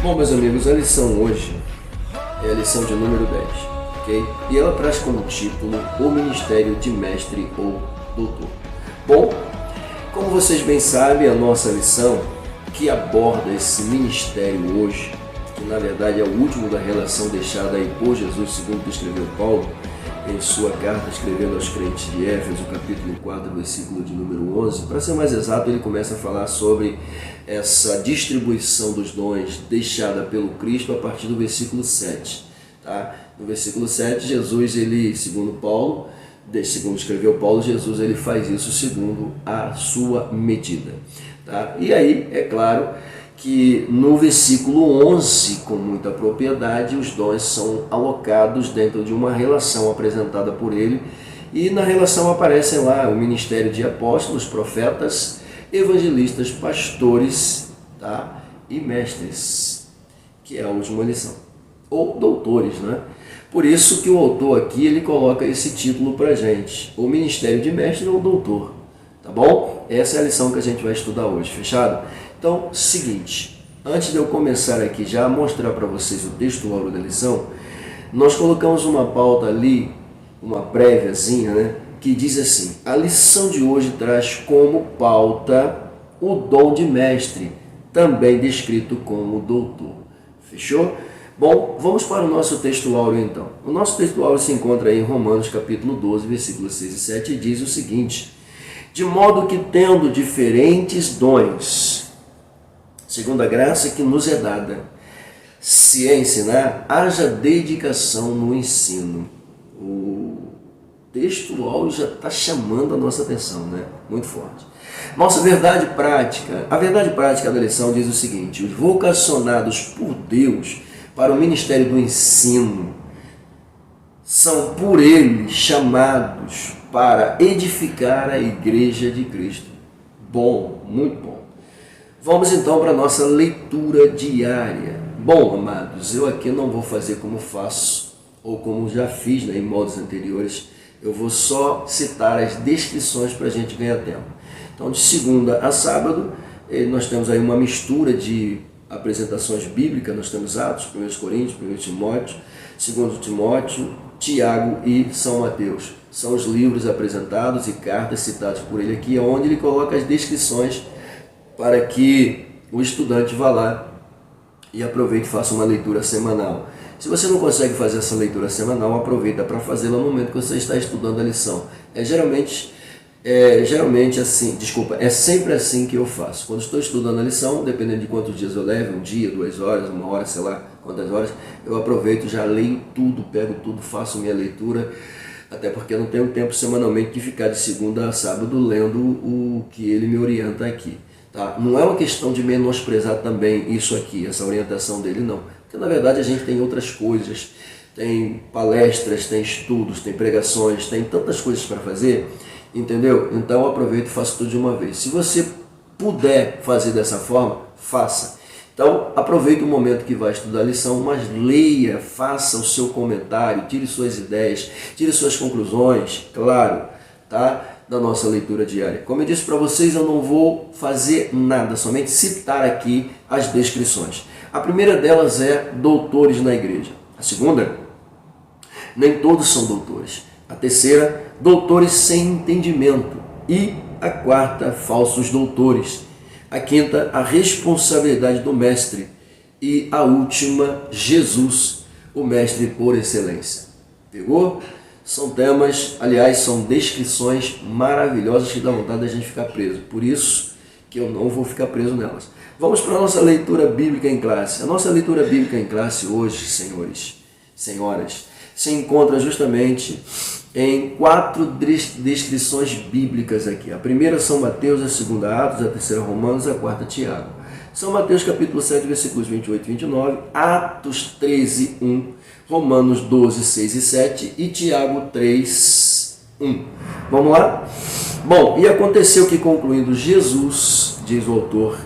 Bom, meus amigos, a lição hoje é a lição de número 10, ok? E ela traz como título o Ministério de Mestre ou Doutor. Bom, como vocês bem sabem, a nossa lição que aborda esse ministério hoje, que na verdade é o último da relação deixada aí por Jesus, segundo que escreveu Paulo, em sua carta escrevendo aos crentes de Éfeso, capítulo 4, versículo de número 11. Para ser mais exato, ele começa a falar sobre essa distribuição dos dons deixada pelo Cristo a partir do versículo 7. Tá? No versículo 7, Jesus, ele, segundo escreveu Paulo, Jesus ele faz isso segundo a sua medida. Tá? E aí, é claro que no versículo 11, com muita propriedade, os dons são alocados dentro de uma relação apresentada por ele, e na relação aparecem lá o ministério de apóstolos, profetas, evangelistas, pastores, tá? E mestres, que é a última lição, ou doutores, né? Por isso que o autor aqui ele coloca esse título para gente, o ministério de mestre ou doutor, tá bom? Essa é a lição que a gente vai estudar hoje, fechado? Então, seguinte, antes de eu começar aqui já a mostrar para vocês o texto áureo da lição, nós colocamos uma pauta ali, uma préviazinha, né, que diz assim: a lição de hoje traz como pauta o dom de mestre, também descrito como doutor. Fechou? Bom, vamos para o nosso texto áureo então. O nosso texto áureo se encontra aí em Romanos capítulo 12, versículos 6 e 7, e diz o seguinte: de modo que tendo diferentes dons, segundo a graça que nos é dada, se é ensinar, haja dedicação no ensino. O texto áureo já está chamando a nossa atenção, né? Muito forte. Nossa verdade prática, a verdade prática da lição diz o seguinte: os vocacionados por Deus para o ministério do ensino são por Ele chamados para edificar a igreja de Cristo. Bom, muito bom. Vamos então para a nossa leitura diária. Bom, amados, eu aqui não vou fazer como faço, ou como já fiz, né, em modos anteriores. Eu vou só citar as descrições para a gente ganhar tempo. Então, de segunda a sábado, nós temos aí uma mistura de apresentações bíblicas. Nós temos Atos, 1 Coríntios, 1 Timóteo, 2 Timóteo, Tiago e São Mateus. São os livros apresentados e cartas citadas por ele aqui, onde ele coloca as descrições para que o estudante vá lá e aproveite e faça uma leitura semanal. Se você não consegue fazer essa leitura semanal, aproveita para fazê-la no momento que você está estudando a lição. É sempre assim que eu faço. Quando estou estudando a lição, dependendo de quantos dias eu levo, um dia, 2 horas, 1 hora, sei lá quantas horas, eu aproveito, já leio tudo, pego tudo, faço minha leitura, até porque eu não tenho tempo semanalmente de ficar de segunda a sábado lendo o que ele me orienta aqui. Tá? Não é uma questão de menosprezar também isso aqui, essa orientação dele, não. Porque na verdade a gente tem outras coisas, tem palestras, tem estudos, tem pregações, tem tantas coisas para fazer, entendeu? Então eu aproveito e faço tudo de uma vez. Se você puder fazer dessa forma, faça. Então aproveite o momento que vai estudar a lição, mas leia, faça o seu comentário, tire suas ideias, tire suas conclusões, claro, tá? Da nossa leitura diária. Como eu disse para vocês, eu não vou fazer nada, somente citar aqui as descrições. A primeira delas é doutores na igreja. A segunda, nem todos são doutores. A terceira, doutores sem entendimento. E a quarta, falsos doutores. A quinta, a responsabilidade do mestre. E a última, Jesus, o mestre por excelência. Pegou? São temas, aliás, são descrições maravilhosas que dá vontade da gente ficar preso. Por isso que eu não vou ficar preso nelas. Vamos para a nossa leitura bíblica em classe. A nossa leitura bíblica em classe hoje, senhores, senhoras, se encontra justamente em 4 descrições bíblicas aqui. A primeira São Mateus, a segunda Atos, a terceira Romanos, a quarta Tiago. São Mateus capítulo 7, versículos 28 e 29, Atos 13, 1, Romanos 12, 6 e 7 e Tiago 3, 1. Vamos lá? Bom, e aconteceu que concluindo Jesus, diz o autor,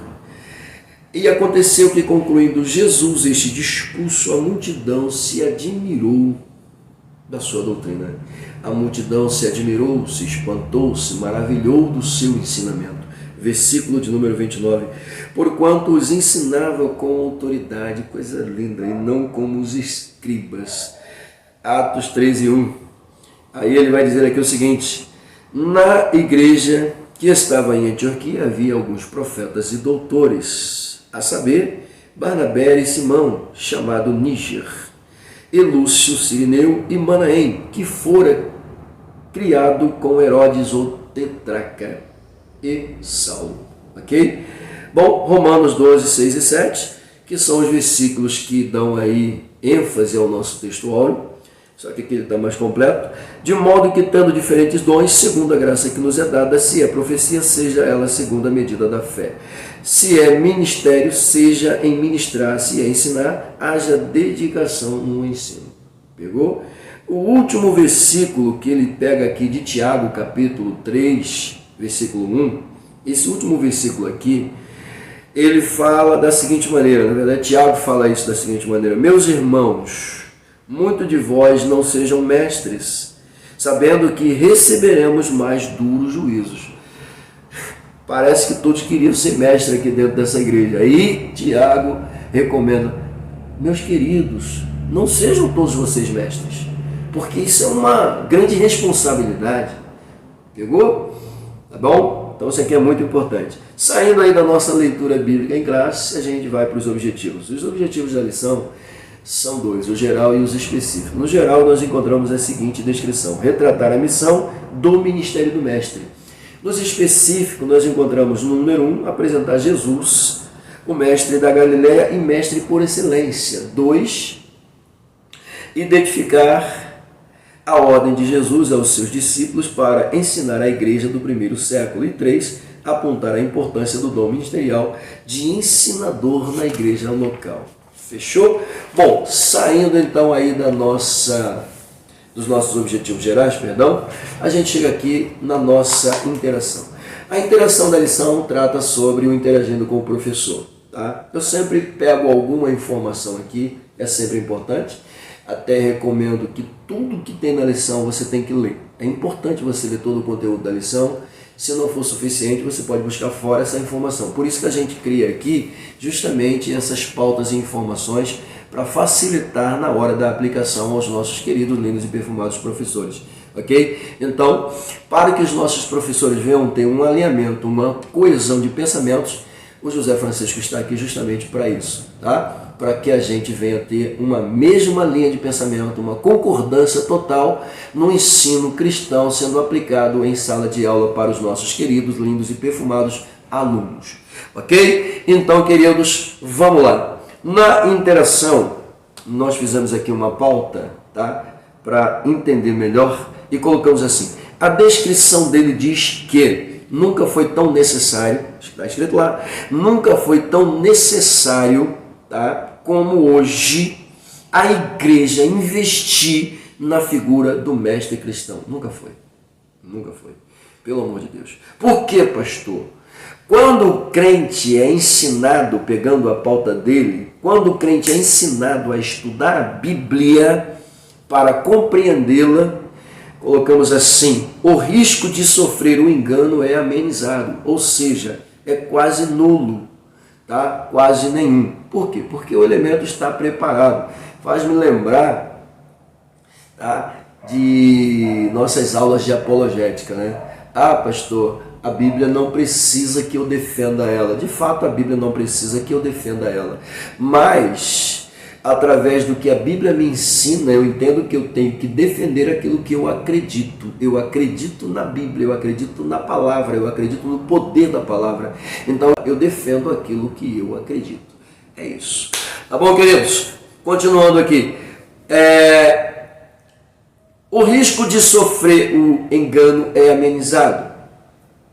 e aconteceu que concluindo Jesus este discurso, a multidão se admirou da sua doutrina. A multidão se admirou, se espantou, se maravilhou do seu ensinamento, versículo de número 29. Porquanto os ensinava com autoridade, coisa linda, e não como os escribas. Atos 13:1. Aí ele vai dizer aqui o seguinte: na igreja que estava em Antioquia havia alguns profetas e doutores, a saber, Barnabé e Simão, chamado Níger, e Lúcio Cirineu e Manaém, que fora criado com Herodes ou Tetraca, e Saulo. Ok? Bom, Romanos 12, 6 e 7, que são os versículos que dão aí ênfase ao nosso texto áureo, só que aqui ele está mais completo. De modo que, tendo diferentes dons, segundo a graça que nos é dada, se é profecia, seja ela segundo a medida da fé. Se é ministério, seja em ministrar, se é ensinar, haja dedicação no ensino. Pegou? O último versículo que ele pega aqui de Tiago, capítulo 3, versículo 1, esse último versículo aqui, ele fala da seguinte maneira, na verdade Tiago fala isso da seguinte maneira: meus irmãos, muito de vós não sejam mestres, sabendo que receberemos mais duros juízos. Parece que todos queriam ser mestre aqui dentro dessa igreja. Aí Tiago recomenda: meus queridos, não sejam todos vocês mestres, porque isso é uma grande responsabilidade. Pegou? Tá bom? Então isso aqui é muito importante. Saindo aí da nossa leitura bíblica em classe, a gente vai para os objetivos. Os objetivos da lição são dois, o geral e os específicos. No geral, nós encontramos a seguinte descrição: retratar a missão do ministério do mestre. Nos específicos, nós encontramos no número 1, apresentar Jesus, o mestre da Galileia e mestre por excelência. 2, identificar a ordem de Jesus aos seus discípulos para ensinar a igreja do primeiro século. E 3, apontar a importância do dom ministerial de ensinador na igreja local. Fechou? Bom, saindo então aí dos nossos objetivos gerais, a gente chega aqui na nossa interação. A interação da lição trata sobre o interagindo com o professor. Tá? Eu sempre pego alguma informação aqui, é sempre importante. Até recomendo que tudo que tem na lição você tem que ler. É importante você ler todo o conteúdo da lição. Se não for suficiente, você pode buscar fora essa informação. Por isso que a gente cria aqui justamente essas pautas e informações para facilitar na hora da aplicação aos nossos queridos, lindos e perfumados professores. Ok? Então, para que os nossos professores venham ter um alinhamento, uma coesão de pensamentos, o José Francisco está aqui justamente para isso, tá? Para que a gente venha ter uma mesma linha de pensamento, uma concordância total no ensino cristão sendo aplicado em sala de aula para os nossos queridos, lindos e perfumados alunos. Ok? Então, queridos, vamos lá. Na interação, nós fizemos aqui uma pauta, tá? Para entender melhor e colocamos assim: a descrição dele diz que nunca foi tão necessário, está escrito lá, nunca foi tão necessário, tá, como hoje a igreja investir na figura do mestre cristão. Nunca foi. Nunca foi. Pelo amor de Deus. Por quê, pastor? Quando o crente é ensinado, pegando a pauta dele, quando o crente é ensinado a estudar a Bíblia para compreendê-la, colocamos assim: o risco de sofrer o engano é amenizado, ou seja, é quase nulo, tá? Quase nenhum. Por quê? Porque o elemento está preparado. Faz-me lembrar, tá, de nossas aulas de apologética, né? Ah, pastor, a Bíblia não precisa que eu defenda ela. De fato, a Bíblia não precisa que eu defenda ela. Mas, através do que a Bíblia me ensina, eu entendo que eu tenho que defender aquilo que eu acredito. Eu acredito na Bíblia, eu acredito na palavra, eu acredito no poder da palavra. Então, eu defendo aquilo que eu acredito. É isso. Tá bom, queridos? Continuando aqui. O risco de sofrer o engano é amenizado.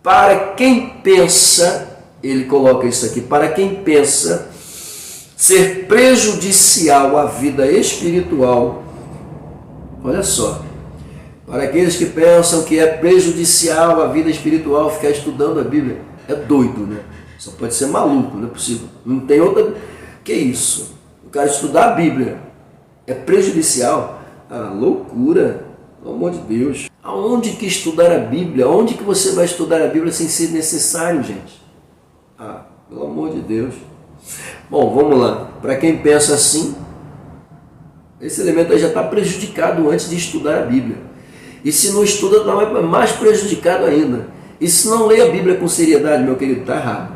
Para quem pensa, ele coloca isso aqui, para quem pensa ser prejudicial à vida espiritual, olha só, para aqueles que pensam que é prejudicial à vida espiritual ficar estudando a Bíblia, é doido, né? Só pode ser maluco, não é possível. Não tem outra. Que isso? O cara estudar a Bíblia é prejudicial? Ah, loucura, pelo amor de Deus. Aonde que estudar a Bíblia? Aonde que você vai estudar a Bíblia sem ser necessário, gente? Ah, pelo amor de Deus. Bom, vamos lá. Para quem pensa assim, esse elemento aí já está prejudicado antes de estudar a Bíblia. E se não estuda, está mais prejudicado ainda. E se não lê a Bíblia com seriedade, meu querido, está errado.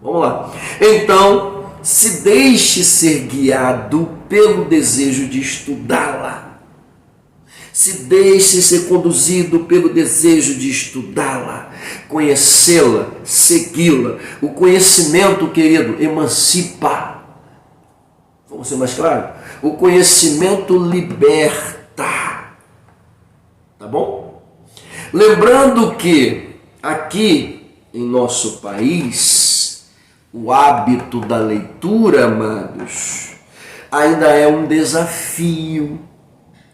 Vamos lá. Então, se deixe ser guiado pelo desejo de estudá-la. Se deixe ser conduzido pelo desejo de estudá-la, conhecê-la, segui-la. O conhecimento, querido, emancipa. Vamos ser mais claros? O conhecimento liberta. Tá bom? Lembrando que aqui em nosso país, o hábito da leitura, amados, ainda é um desafio.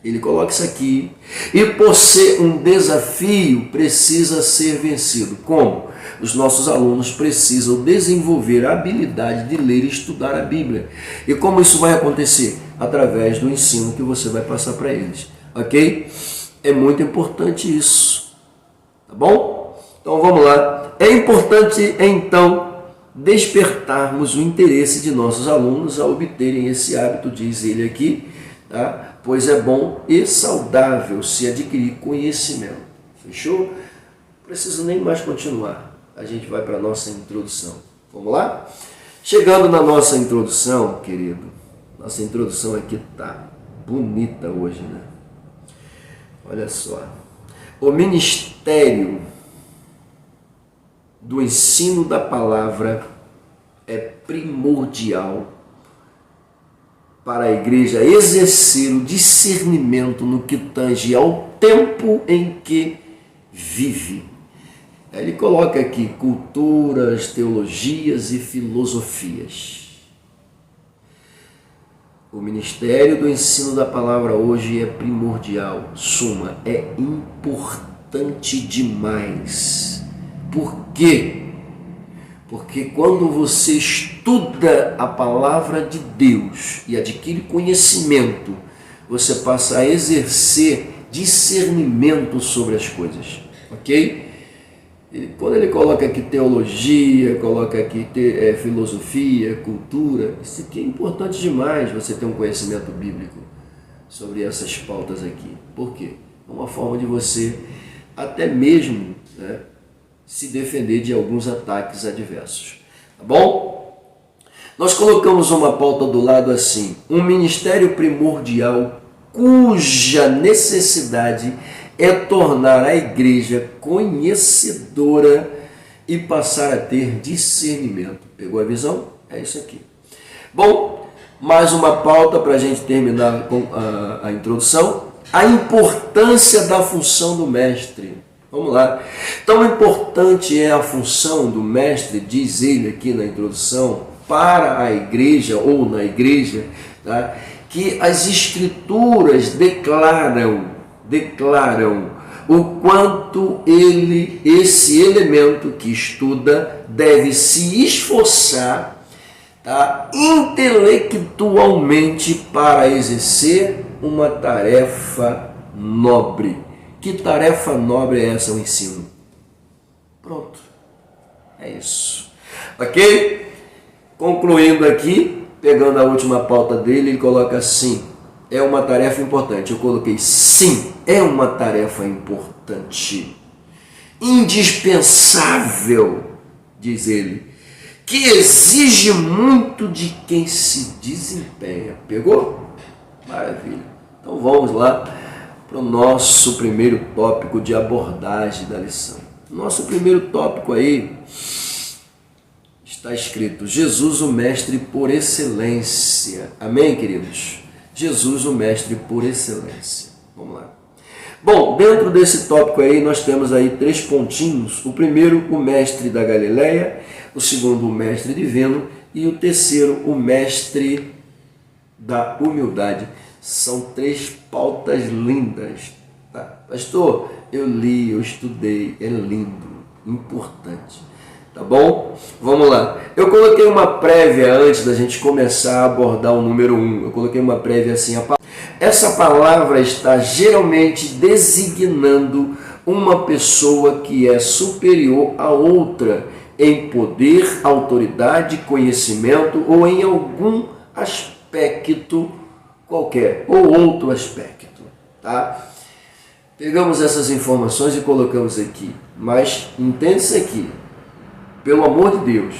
Ele coloca isso aqui. E por ser um desafio, precisa ser vencido. Como? Os nossos alunos precisam desenvolver a habilidade de ler e estudar a Bíblia. E como isso vai acontecer? Através do ensino que você vai passar para eles. Ok? É muito importante isso. Tá bom? Então vamos lá. É importante, então, despertarmos o interesse de nossos alunos a obterem esse hábito, diz ele aqui, tá? Pois é bom e saudável se adquirir conhecimento. Fechou? Não preciso nem mais continuar. A gente vai para a nossa introdução. Vamos lá? Chegando na nossa introdução, querido. Nossa introdução aqui tá bonita hoje, né? Olha só. O ministério do ensino da palavra é primordial para a igreja exercer o discernimento no que tange ao tempo em que vive. Ele coloca aqui culturas, teologias e filosofias. O ministério do ensino da palavra hoje é primordial, suma, é importante demais. Por quê? Porque quando você estuda a palavra de Deus e adquire conhecimento, você passa a exercer discernimento sobre as coisas, ok? Quando ele coloca aqui teologia, coloca aqui filosofia, cultura, isso aqui é importante demais, você ter um conhecimento bíblico sobre essas pautas aqui. Por quê? É uma forma de você até mesmo, né, se defender de alguns ataques adversos. Tá bom? Nós colocamos uma pauta do lado assim: um ministério primordial cuja necessidade é tornar a igreja conhecedora e passar a ter discernimento. Pegou a visão? É isso aqui. Bom, mais uma pauta para a gente terminar com a introdução: a importância da função do mestre. Vamos lá. Tão importante é a função do mestre, diz ele aqui na introdução, para a igreja ou na igreja, tá? Que as escrituras declaram o quanto esse elemento que estuda deve se esforçar, tá, intelectualmente para exercer uma tarefa nobre. Que tarefa nobre é essa, o ensino? Pronto. É isso. Ok? Concluindo aqui, pegando a última pauta dele, ele coloca assim: é uma tarefa importante. Eu coloquei sim, é uma tarefa importante. Indispensável, diz ele, que exige muito de quem se desempenha. Pegou? Maravilha. Então vamos lá para o nosso primeiro tópico de abordagem da lição. Nosso primeiro tópico aí está escrito: Jesus, o mestre por excelência. Amém, queridos? Jesus, o mestre por excelência. Vamos lá. Bom, dentro desse tópico aí nós temos aí 3 pontinhos. O primeiro, o mestre da Galileia. O segundo, o mestre divino. E o terceiro, o mestre da humildade. São 3 pautas lindas. Tá? Pastor, eu li, eu estudei, é lindo, importante. Tá bom? Vamos lá. Eu coloquei uma prévia antes da gente começar a abordar o número 1. Eu coloquei uma prévia assim. Essa palavra está geralmente designando uma pessoa que é superior a outra em poder, autoridade, conhecimento ou em algum aspecto qualquer, ou outro aspecto, tá? Pegamos essas informações e colocamos aqui, mas entende isso aqui, pelo amor de Deus,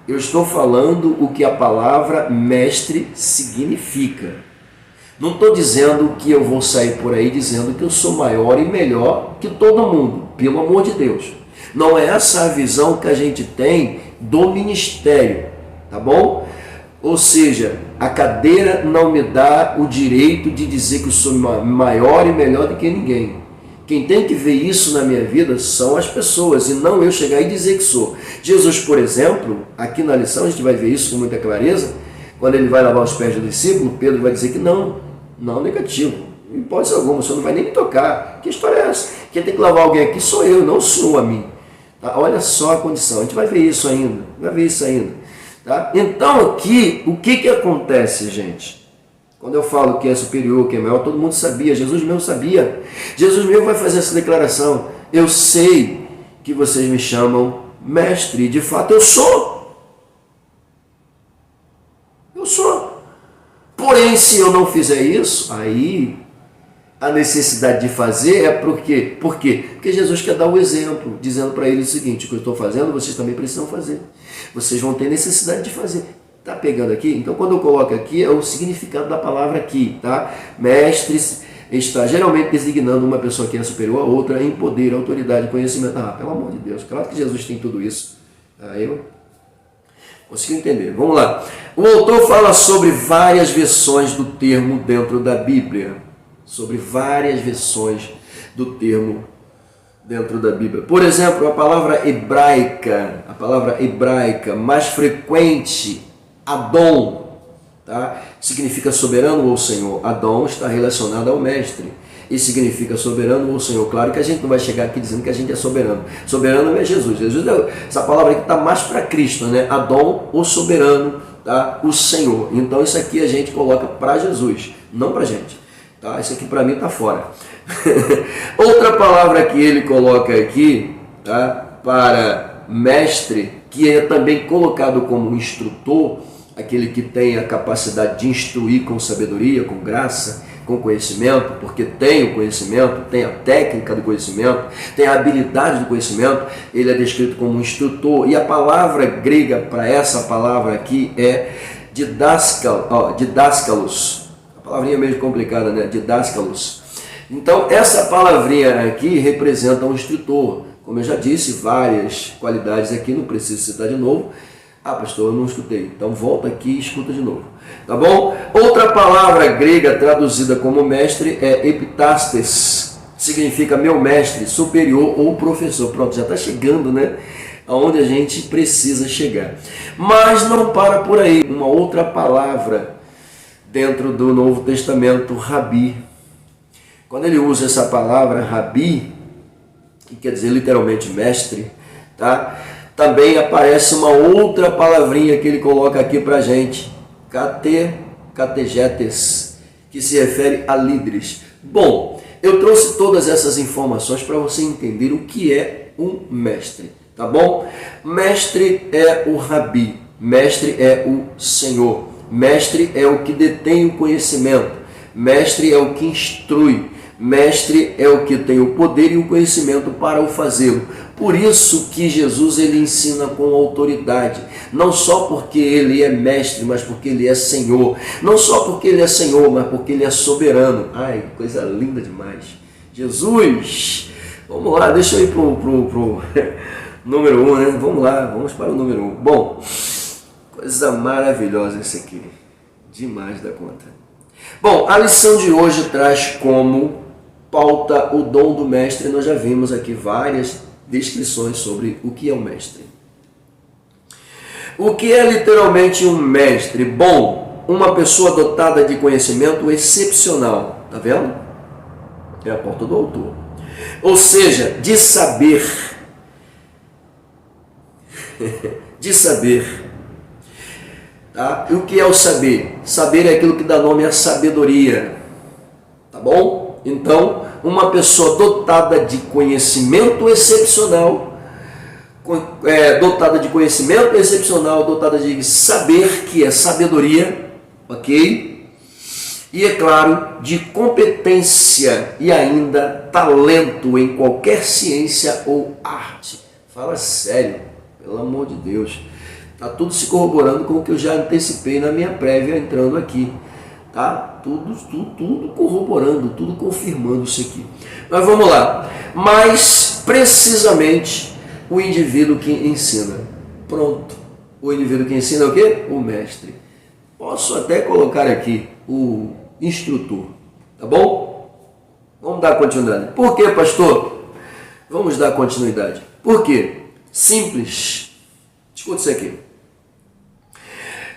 eu estou falando o que a palavra mestre significa. Não estou dizendo que eu vou sair por aí dizendo que eu sou maior e melhor que todo mundo, pelo amor de Deus. Não é essa a visão que a gente tem do ministério, tá bom? Ou seja, a cadeira não me dá o direito de dizer que eu sou maior e melhor do que ninguém. Quem tem que ver isso na minha vida são as pessoas, e não eu chegar e dizer que sou. Jesus, por exemplo, aqui na lição a gente vai ver isso com muita clareza, quando ele vai lavar os pés do discípulo, Pedro vai dizer que não, negativo, em hipótese alguma, o senhor não vai nem me tocar. Que história é essa? Quem tem que lavar alguém aqui sou eu, não o senhor a mim. Tá? Olha só a condição, a gente vai ver isso ainda, Tá? Então aqui, o que acontece, gente? Quando eu falo que é superior, que é maior, todo mundo sabia, Jesus mesmo sabia. Jesus mesmo vai fazer essa declaração. Eu sei que vocês me chamam mestre, de fato eu sou. Eu sou. Porém, se eu não fizer isso, aí a necessidade de fazer é por quê? Por quê? Porque Jesus quer dar o exemplo, dizendo para eles o seguinte: o que eu estou fazendo, vocês também precisam fazer. Vocês vão ter necessidade de fazer. Tá pegando aqui? Então, quando eu coloco aqui, é o significado da palavra aqui, tá? Mestre está geralmente designando uma pessoa que é superior a outra em poder, autoridade, conhecimento. Ah, pelo amor de Deus, claro que Jesus tem tudo isso. Aí eu consigo entender. Vamos lá. O autor fala sobre várias versões do termo dentro da Bíblia. Sobre várias versões do termo dentro da Bíblia. Por exemplo, a palavra hebraica mais frequente, Adon, tá? Significa soberano ou senhor. Adon está relacionado ao mestre e significa soberano ou senhor. Claro que a gente não vai chegar aqui dizendo que a gente é soberano. Soberano é Jesus. Essa palavra aqui está mais para Cristo, né? Adon, o soberano, tá? O Senhor. Então isso aqui a gente coloca para Jesus, não para a gente. Tá? Isso aqui para mim está fora. Outra palavra que ele coloca aqui, tá? Para mestre, que é também colocado como instrutor, aquele que tem a capacidade de instruir com sabedoria, com graça, com conhecimento, porque tem o conhecimento, tem a técnica do conhecimento, tem a habilidade do conhecimento, ele é descrito como instrutor. E a palavra grega para essa palavra aqui é didáscalos. A palavrinha meio complicada, né? Didáscalos. Então, essa palavrinha aqui representa um instrutor. Como eu já disse, várias qualidades aqui, não preciso citar de novo. Ah, pastor, eu não escutei. Então volta aqui e escuta de novo. Tá bom? Outra palavra grega traduzida como mestre é epitastes. Significa meu mestre, superior ou professor. Pronto, já está chegando, né? Aonde a gente precisa chegar. Mas não para por aí. Uma outra palavra dentro do Novo Testamento, rabi. Quando ele usa essa palavra rabi, que quer dizer literalmente mestre, tá? Também aparece uma outra palavrinha que ele coloca aqui para a gente, categetes, que se refere a líderes. Bom, eu trouxe todas essas informações para você entender o que é um mestre, tá bom? Mestre é o rabi, mestre é o senhor, mestre é o que detém o conhecimento, mestre é o que instrui, mestre é o que tem o poder e o conhecimento para o fazê-lo. Por isso que Jesus ele ensina com autoridade, não só porque ele é mestre, mas porque ele é Senhor. Não só porque ele é Senhor, mas porque ele é soberano. Ai, coisa linda demais. Jesus, vamos lá, deixa eu ir pro número 1, né? Vamos lá, vamos para o número 1. Bom, coisa maravilhosa isso aqui, demais da conta. Bom, a lição de hoje traz como pauta o dom do mestre. Nós já vimos aqui várias descrições sobre o que é um mestre. O que é literalmente um mestre? Bom, uma pessoa dotada de conhecimento excepcional. Tá vendo? É a porta do autor. Ou seja, de saber. De saber. Tá? E o que é o saber? Saber é aquilo que dá nome à sabedoria. Tá bom? Então, uma pessoa dotada de conhecimento excepcional, dotada de conhecimento excepcional, dotada de saber, que é sabedoria, ok? E, é claro, de competência e ainda talento em qualquer ciência ou arte. Fala sério, pelo amor de Deus. Está tudo se corroborando com o que eu já antecipei na minha prévia entrando aqui. Tá? Tudo corroborando, tudo confirmando isso aqui. Mas vamos lá. Mais precisamente, o indivíduo que ensina. Pronto. O indivíduo que ensina é o quê? O mestre. Posso até colocar aqui o instrutor. Tá bom? Vamos dar continuidade. Por quê, pastor? Vamos dar continuidade. Por quê? Simples. Escuta isso aqui.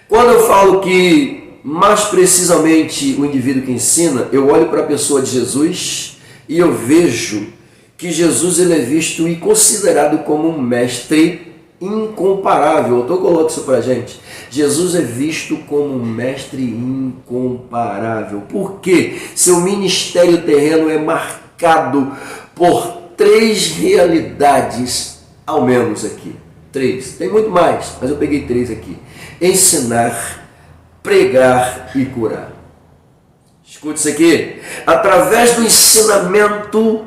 Quando eu falo que, mais precisamente, o indivíduo que ensina, eu olho para a pessoa de Jesus e eu vejo que Jesus ele é visto e considerado como um mestre incomparável. Então coloca isso para a gente. Jesus é visto como um mestre incomparável. Por quê? Seu ministério terreno é marcado por 3 realidades, ao menos aqui. 3. Tem muito mais, mas eu peguei 3 aqui. Ensinar, pregar e curar. Escute isso aqui. Através do ensinamento,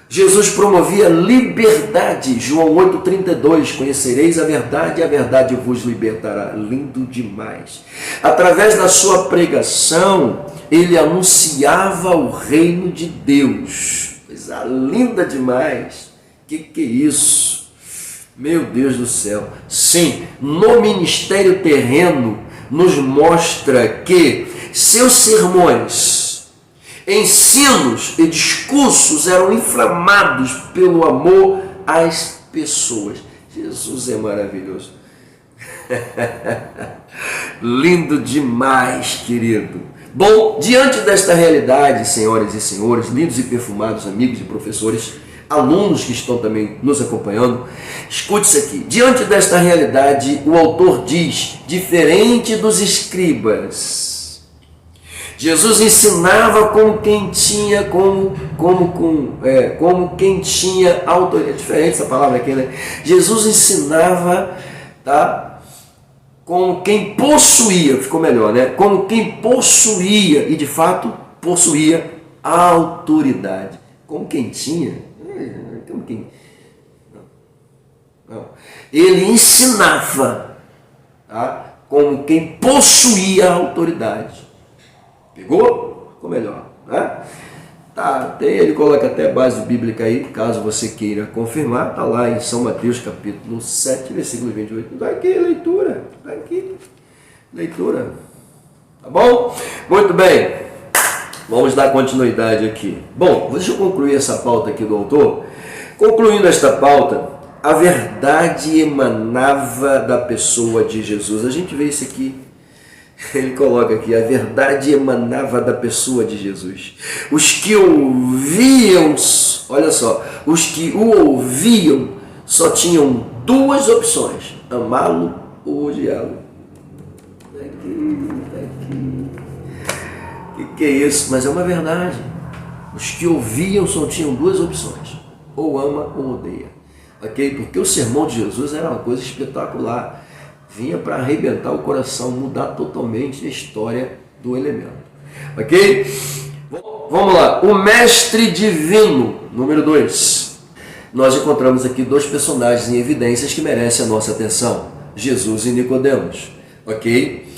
Jesus promovia liberdade. João 8,32. Conhecereis a verdade e a verdade vos libertará. Lindo demais. Através da sua pregação, ele anunciava o reino de Deus. Coisa linda demais. Que é isso? Meu Deus do céu. Sim, no ministério terreno nos mostra que seus sermões, ensinos e discursos eram inflamados pelo amor às pessoas. Jesus é maravilhoso. Lindo demais, querido. Bom, diante desta realidade, senhoras e senhores, lindos e perfumados amigos e professores, alunos que estão também nos acompanhando, escute isso aqui. Diante desta realidade, o autor diz, diferente dos escribas, Jesus ensinava como quem tinha como quem tinha autoridade. É diferente essa palavra aqui, né? Jesus ensinava, tá? Como quem possuía, ficou melhor, né? Como quem possuía, e de fato possuía autoridade. Como quem tinha. Como quem... Não. Ele ensinava, tá? Como quem possuía a autoridade. Pegou? Ficou melhor, né? Tá, ele coloca até a base bíblica aí, caso você queira confirmar, tá lá em São Mateus capítulo 7, versículo 28. Tá aqui, leitura. Tá aqui, leitura. Tá bom? Muito bem. Vamos dar continuidade aqui. Bom, deixa eu concluir essa pauta aqui do autor. Concluindo esta pauta, a verdade emanava da pessoa de Jesus. A gente vê isso aqui. Ele coloca aqui, a verdade emanava da pessoa de Jesus. Os que ouviam, olha só, os que o ouviam só tinham 2 opções, amá-lo ou odiá-lo. Que é isso? Mas é uma verdade. Os que ouviam só tinham 2 opções, ou ama ou odeia. Ok? Porque o sermão de Jesus era uma coisa espetacular. Vinha para arrebentar o coração, mudar totalmente a história do elemento. Ok? Vamos lá. O mestre divino, número 2. Nós encontramos aqui 2 personagens em evidências que merecem a nossa atenção. Jesus e Nicodemos. Ok?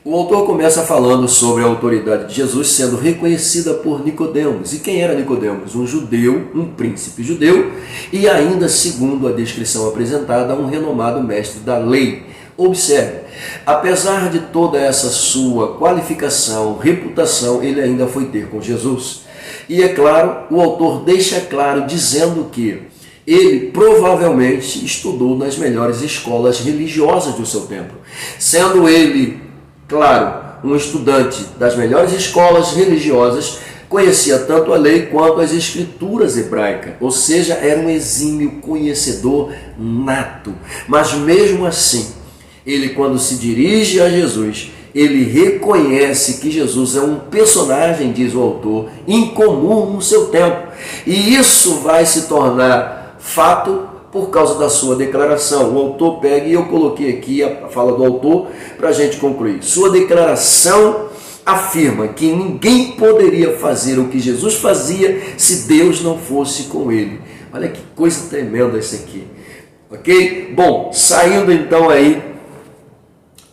O autor começa falando sobre a autoridade de Jesus sendo reconhecida por Nicodemos. E quem era Nicodemos? Um judeu, um príncipe judeu, e ainda, segundo a descrição apresentada, um renomado mestre da lei. Observe, apesar de toda essa sua qualificação, reputação, ele ainda foi ter com Jesus. E é claro, o autor deixa claro dizendo que ele provavelmente estudou nas melhores escolas religiosas do seu tempo, sendo ele, claro, um estudante das melhores escolas religiosas, conhecia tanto a lei quanto as escrituras hebraicas, ou seja, era um exímio conhecedor nato. Mas mesmo assim, ele, quando se dirige a Jesus, ele reconhece que Jesus é um personagem, diz o autor, incomum no seu tempo. E isso vai se tornar fato por causa da sua declaração. O autor pega, e eu coloquei aqui a fala do autor para a gente concluir. Sua declaração afirma que ninguém poderia fazer o que Jesus fazia se Deus não fosse com ele. Olha que coisa tremenda isso aqui. Ok? Bom, saindo então aí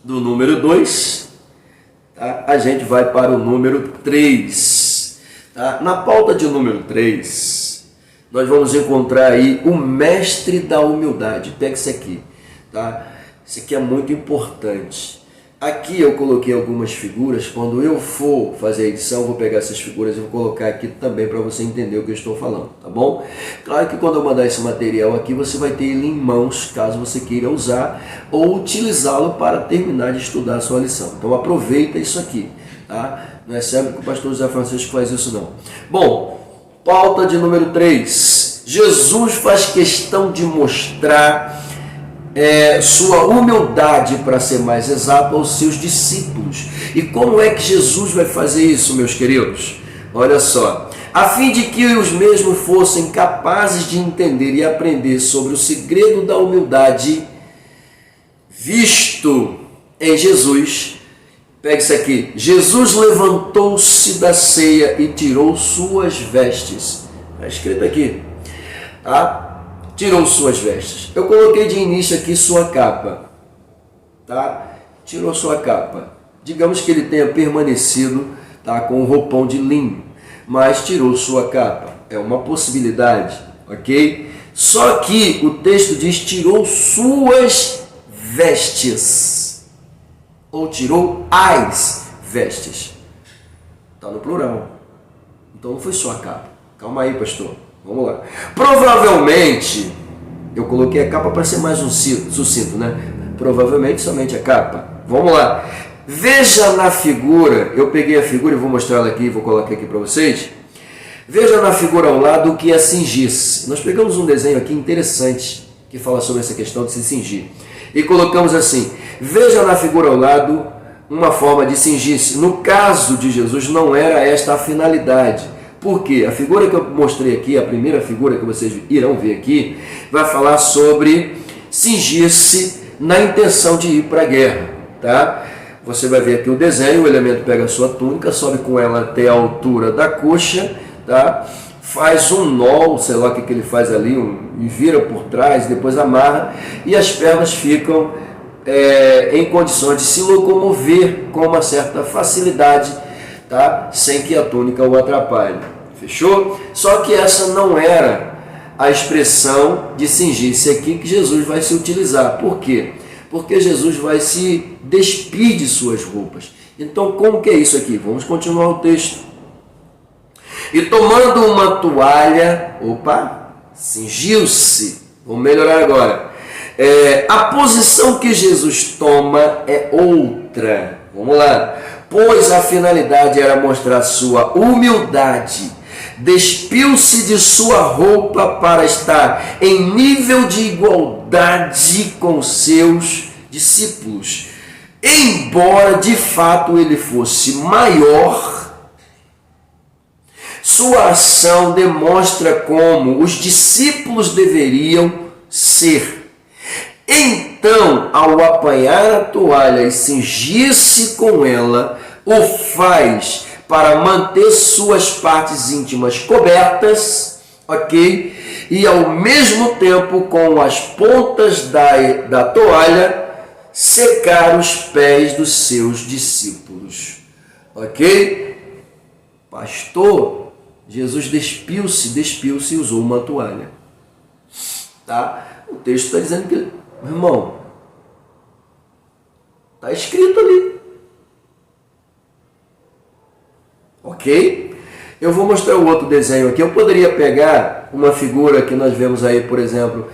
do número 2, tá? A gente vai para o número 3. Tá? Na pauta de número 3, nós vamos encontrar aí o mestre da humildade. Pega isso aqui. Tá? Isso aqui é muito importante. Aqui eu coloquei algumas figuras. Quando eu for fazer a edição, eu vou pegar essas figuras e vou colocar aqui também para você entender o que eu estou falando, tá bom? Claro que quando eu mandar esse material aqui, você vai ter ele em mãos, caso você queira usar ou utilizá-lo para terminar de estudar a sua lição. Então aproveita isso aqui, tá? Não é sempre que o pastor José Francisco faz isso não. Bom, pauta de número 3. Jesus faz questão de mostrar sua humildade, para ser mais exato, aos seus discípulos. E como é que Jesus vai fazer isso, meus queridos? Olha só, a fim de que os mesmos fossem capazes de entender e aprender sobre o segredo da humildade visto em Jesus. Pega isso aqui. Jesus levantou-se da ceia e tirou suas vestes. Está escrito aqui, tá? Tirou suas vestes. Eu coloquei de início aqui sua capa, tá? Tirou sua capa. Digamos que ele tenha permanecido, tá, com um roupão de linho, mas tirou sua capa. É uma possibilidade, ok? Só que o texto diz tirou suas vestes, ou tirou as vestes. Está no plural. Então não foi só a capa. Calma aí, pastor. Vamos lá. Provavelmente, eu coloquei a capa para ser mais sucinto, né? Provavelmente somente a capa. Vamos lá. Veja na figura, eu peguei a figura e vou mostrar ela aqui, vou colocar aqui para vocês. Veja na figura ao lado o que é cingir-se. Nós pegamos um desenho aqui interessante que fala sobre essa questão de se cingir. E colocamos assim, veja na figura ao lado uma forma de cingir-se. No caso de Jesus não era esta a finalidade. Por quê? A figura que eu mostrei aqui, a primeira figura que vocês irão ver aqui, vai falar sobre cingir-se na intenção de ir para a guerra, tá? Você vai ver aqui o desenho, o elemento pega a sua túnica, sobe com ela até a altura da coxa, tá? Faz um nó, sei lá o que ele faz ali, e vira por trás, depois amarra, e as pernas ficam em condições de se locomover com uma certa facilidade, tá? Sem que a túnica o atrapalhe. Fechou? Só que essa não era a expressão de cingir-se aqui que Jesus vai se utilizar. Por quê? Porque Jesus vai se despir de suas roupas. Então, como que é isso aqui? Vamos continuar o texto. E tomando uma toalha, cingiu-se. Vamos melhorar agora. A posição que Jesus toma é outra. Vamos lá. Pois a finalidade era mostrar sua humildade. Despiu-se de sua roupa para estar em nível de igualdade com seus discípulos. Embora de fato ele fosse maior, sua ação demonstra como os discípulos deveriam ser. Então, ao apanhar a toalha e cingir-se com ela, o faz para manter suas partes íntimas cobertas, ok? E ao mesmo tempo, com as pontas da toalha, secar os pés dos seus discípulos, ok? Pastor, Jesus despiu-se e usou uma toalha, tá? O texto está dizendo que, meu irmão, está escrito ali. Ok? Eu vou mostrar o outro desenho aqui. Eu poderia pegar uma figura que nós vemos aí, por exemplo,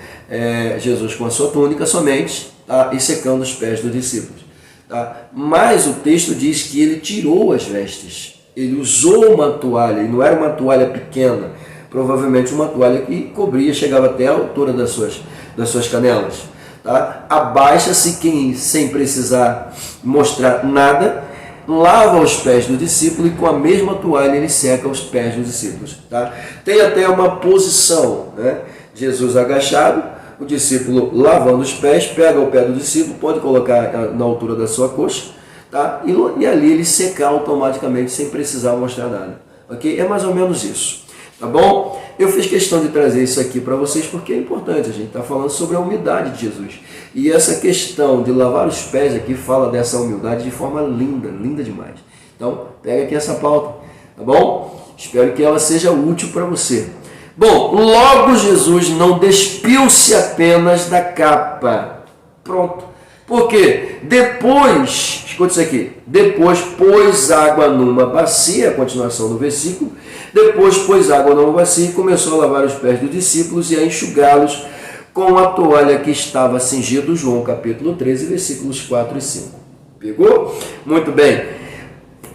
Jesus com a sua túnica somente, tá? E secando os pés dos discípulos. Tá? Mas o texto diz que ele tirou as vestes. Ele usou uma toalha, e não era uma toalha pequena, provavelmente uma toalha que cobria, chegava até a altura das suas canelas. Tá? Abaixa-se quem, sem precisar mostrar nada, lava os pés do discípulo e com a mesma toalha ele seca os pés dos discípulos. Tá? Tem até uma posição, né? Jesus agachado, o discípulo lavando os pés, pega o pé do discípulo, pode colocar na altura da sua coxa, tá? E ali ele secar automaticamente sem precisar mostrar nada, ok? É mais ou menos isso, tá bom? Eu fiz questão de trazer isso aqui para vocês porque é importante, a gente está falando sobre a humildade de Jesus. E essa questão de lavar os pés aqui fala dessa humildade de forma linda, linda demais. Então, pega aqui essa pauta, tá bom? Espero que ela seja útil para você. Bom, logo Jesus não despiu-se apenas da capa. Pronto. Por quê? Depois, escuta isso aqui, depois pôs água numa bacia, a continuação do versículo, depois pôs água numa bacia e começou a lavar os pés dos discípulos e a enxugá-los com a toalha que estava cingido, João capítulo 13, versículos 4 e 5. Pegou? Muito bem.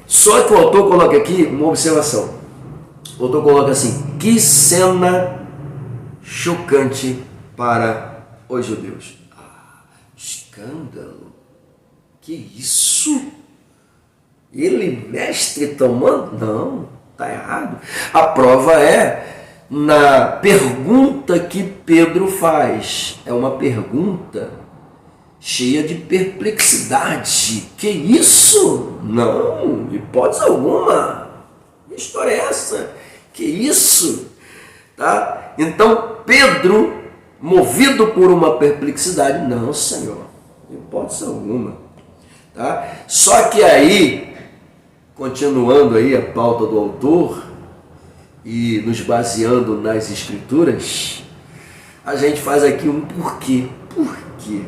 Só que o autor coloca aqui uma observação. O autor coloca assim: que cena chocante para os judeus. Escândalo. Que isso? Ele, mestre, tomando? Não, está errado. A prova é na pergunta que Pedro faz. É uma pergunta cheia de perplexidade. Que isso? Não, hipótese alguma. Que história é essa? Que isso? Tá? Então Pedro, movido por uma perplexidade, não, Senhor, hipótese alguma. Tá? Só que aí, continuando aí a pauta do autor e nos baseando nas escrituras, a gente faz aqui um porquê. Por quê?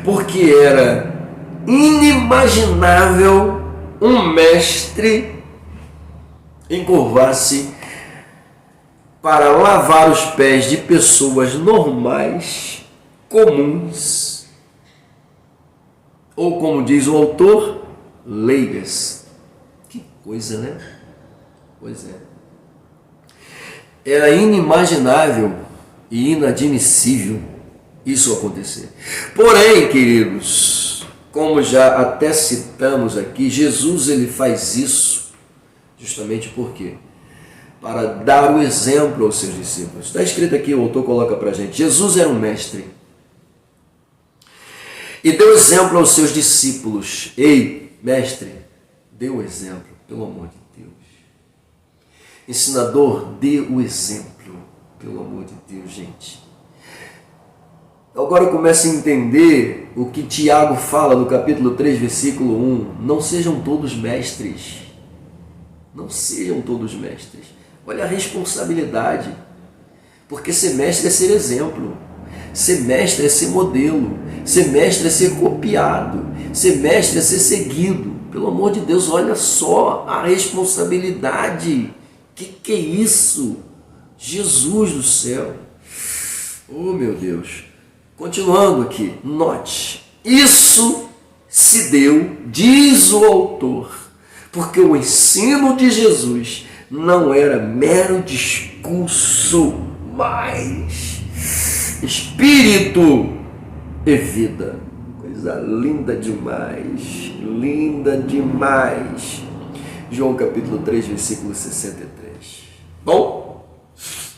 Porque era inimaginável um mestre encurvar-se para lavar os pés de pessoas normais, comuns, ou como diz o autor, leigas. Que coisa, né? Pois é. Era inimaginável e inadmissível isso acontecer. Porém, queridos, como já até citamos aqui, Jesus ele faz isso justamente por quê? Para dar o exemplo aos seus discípulos. Está escrito aqui, o autor coloca para a gente, Jesus era um mestre e deu exemplo aos seus discípulos. Ei, mestre, dê o exemplo, pelo amor de Deus. Ensinador, dê o exemplo, pelo amor de Deus, gente. Agora eu começo a entender o que Tiago fala no capítulo 3, versículo 1. Não sejam todos mestres. Não sejam todos mestres. Olha a responsabilidade. Porque ser mestre é ser exemplo. Ser mestre é ser modelo. Ser mestre é ser copiado. Ser mestre é ser seguido. Pelo amor de Deus, olha só a responsabilidade. Que é isso? Jesus do céu. Oh, meu Deus. Continuando aqui, note. Isso se deu, diz o autor, porque o ensino de Jesus não era mero discurso, mas espírito e vida. Coisa linda demais, linda demais. João capítulo 3, versículo 63. Bom,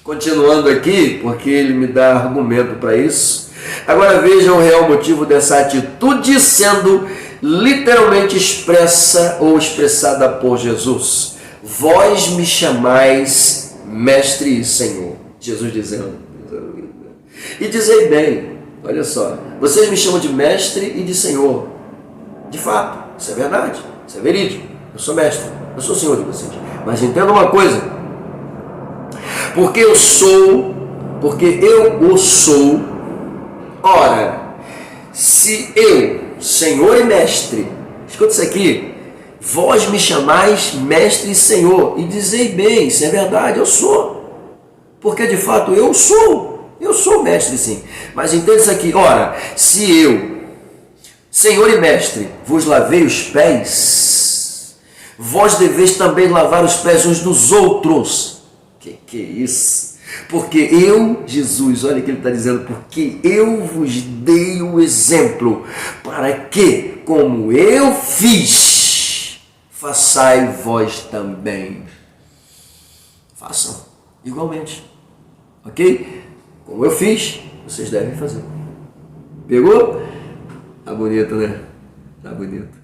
continuando aqui, porque ele me dá argumento para isso. Agora vejam o real motivo dessa atitude sendo literalmente expressa ou expressada por Jesus. Vós me chamais mestre e Senhor. Jesus dizendo. E dizei bem, olha só, vocês me chamam de mestre e de Senhor. De fato, isso é verdade, isso é verídico. Eu sou mestre, eu sou Senhor de vocês. Mas entenda uma coisa, porque eu o sou. Ora, se eu, Senhor e mestre, escuta isso aqui, vós me chamais mestre e Senhor, e dizei bem, isso é verdade, eu sou, porque de fato eu sou mestre sim, mas entenda isso aqui, ora, se eu, Senhor e mestre, vos lavei os pés, vós deveis também lavar os pés uns dos outros. Que é isso? Porque eu, Jesus, olha o que ele está dizendo, porque eu vos dei o exemplo, para que, como eu fiz, façai vós também. Façam igualmente, ok? Como eu fiz, vocês devem fazer. Pegou? Tá bonito, né? Tá bonito.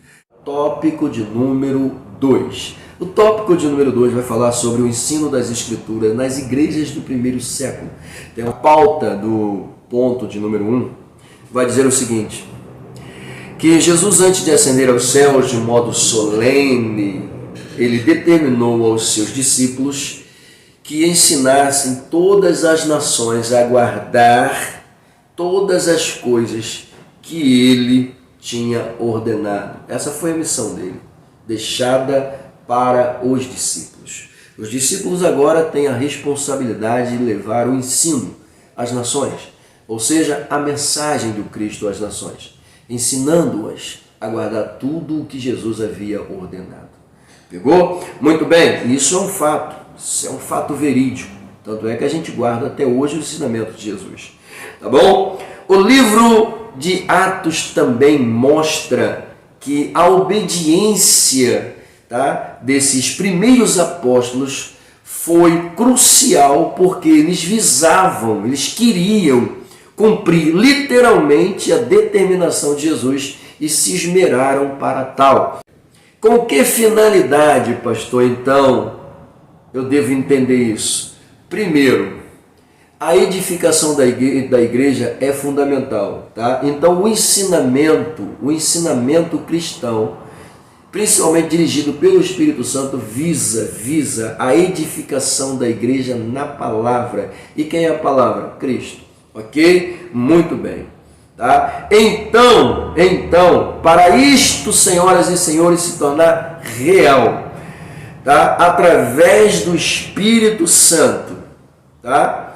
Tópico de número 2. O tópico de número 2 vai falar sobre o ensino das Escrituras nas igrejas do primeiro século. Tem uma pauta do ponto de número 1, vai dizer o seguinte: que Jesus, antes de ascender aos céus de modo solene, ele determinou aos seus discípulos que ensinassem todas as nações a guardar todas as coisas que ele tinha ordenado. Essa foi a missão dele, deixada para os discípulos. Os discípulos agora têm a responsabilidade de levar o ensino às nações, ou seja, a mensagem do Cristo às nações, ensinando-as a guardar tudo o que Jesus havia ordenado. Pegou? Muito bem, isso é um fato, isso é um fato verídico. Tanto é que a gente guarda até hoje o ensinamento de Jesus. Tá bom? O livro de Atos também mostra que a obediência, tá, desses primeiros apóstolos foi crucial, porque eles visavam, eles queriam cumprir literalmente a determinação de Jesus e se esmeraram para tal. Com que finalidade, pastor, então, eu devo entender isso? Primeiro, a edificação da igreja é fundamental, tá? Então o ensinamento cristão, principalmente dirigido pelo Espírito Santo, visa a edificação da igreja na palavra. E quem é a palavra? Cristo. Ok? Muito bem. Tá? Então, para isto, senhoras e senhores, se tornar real, tá? Através do Espírito Santo, tá?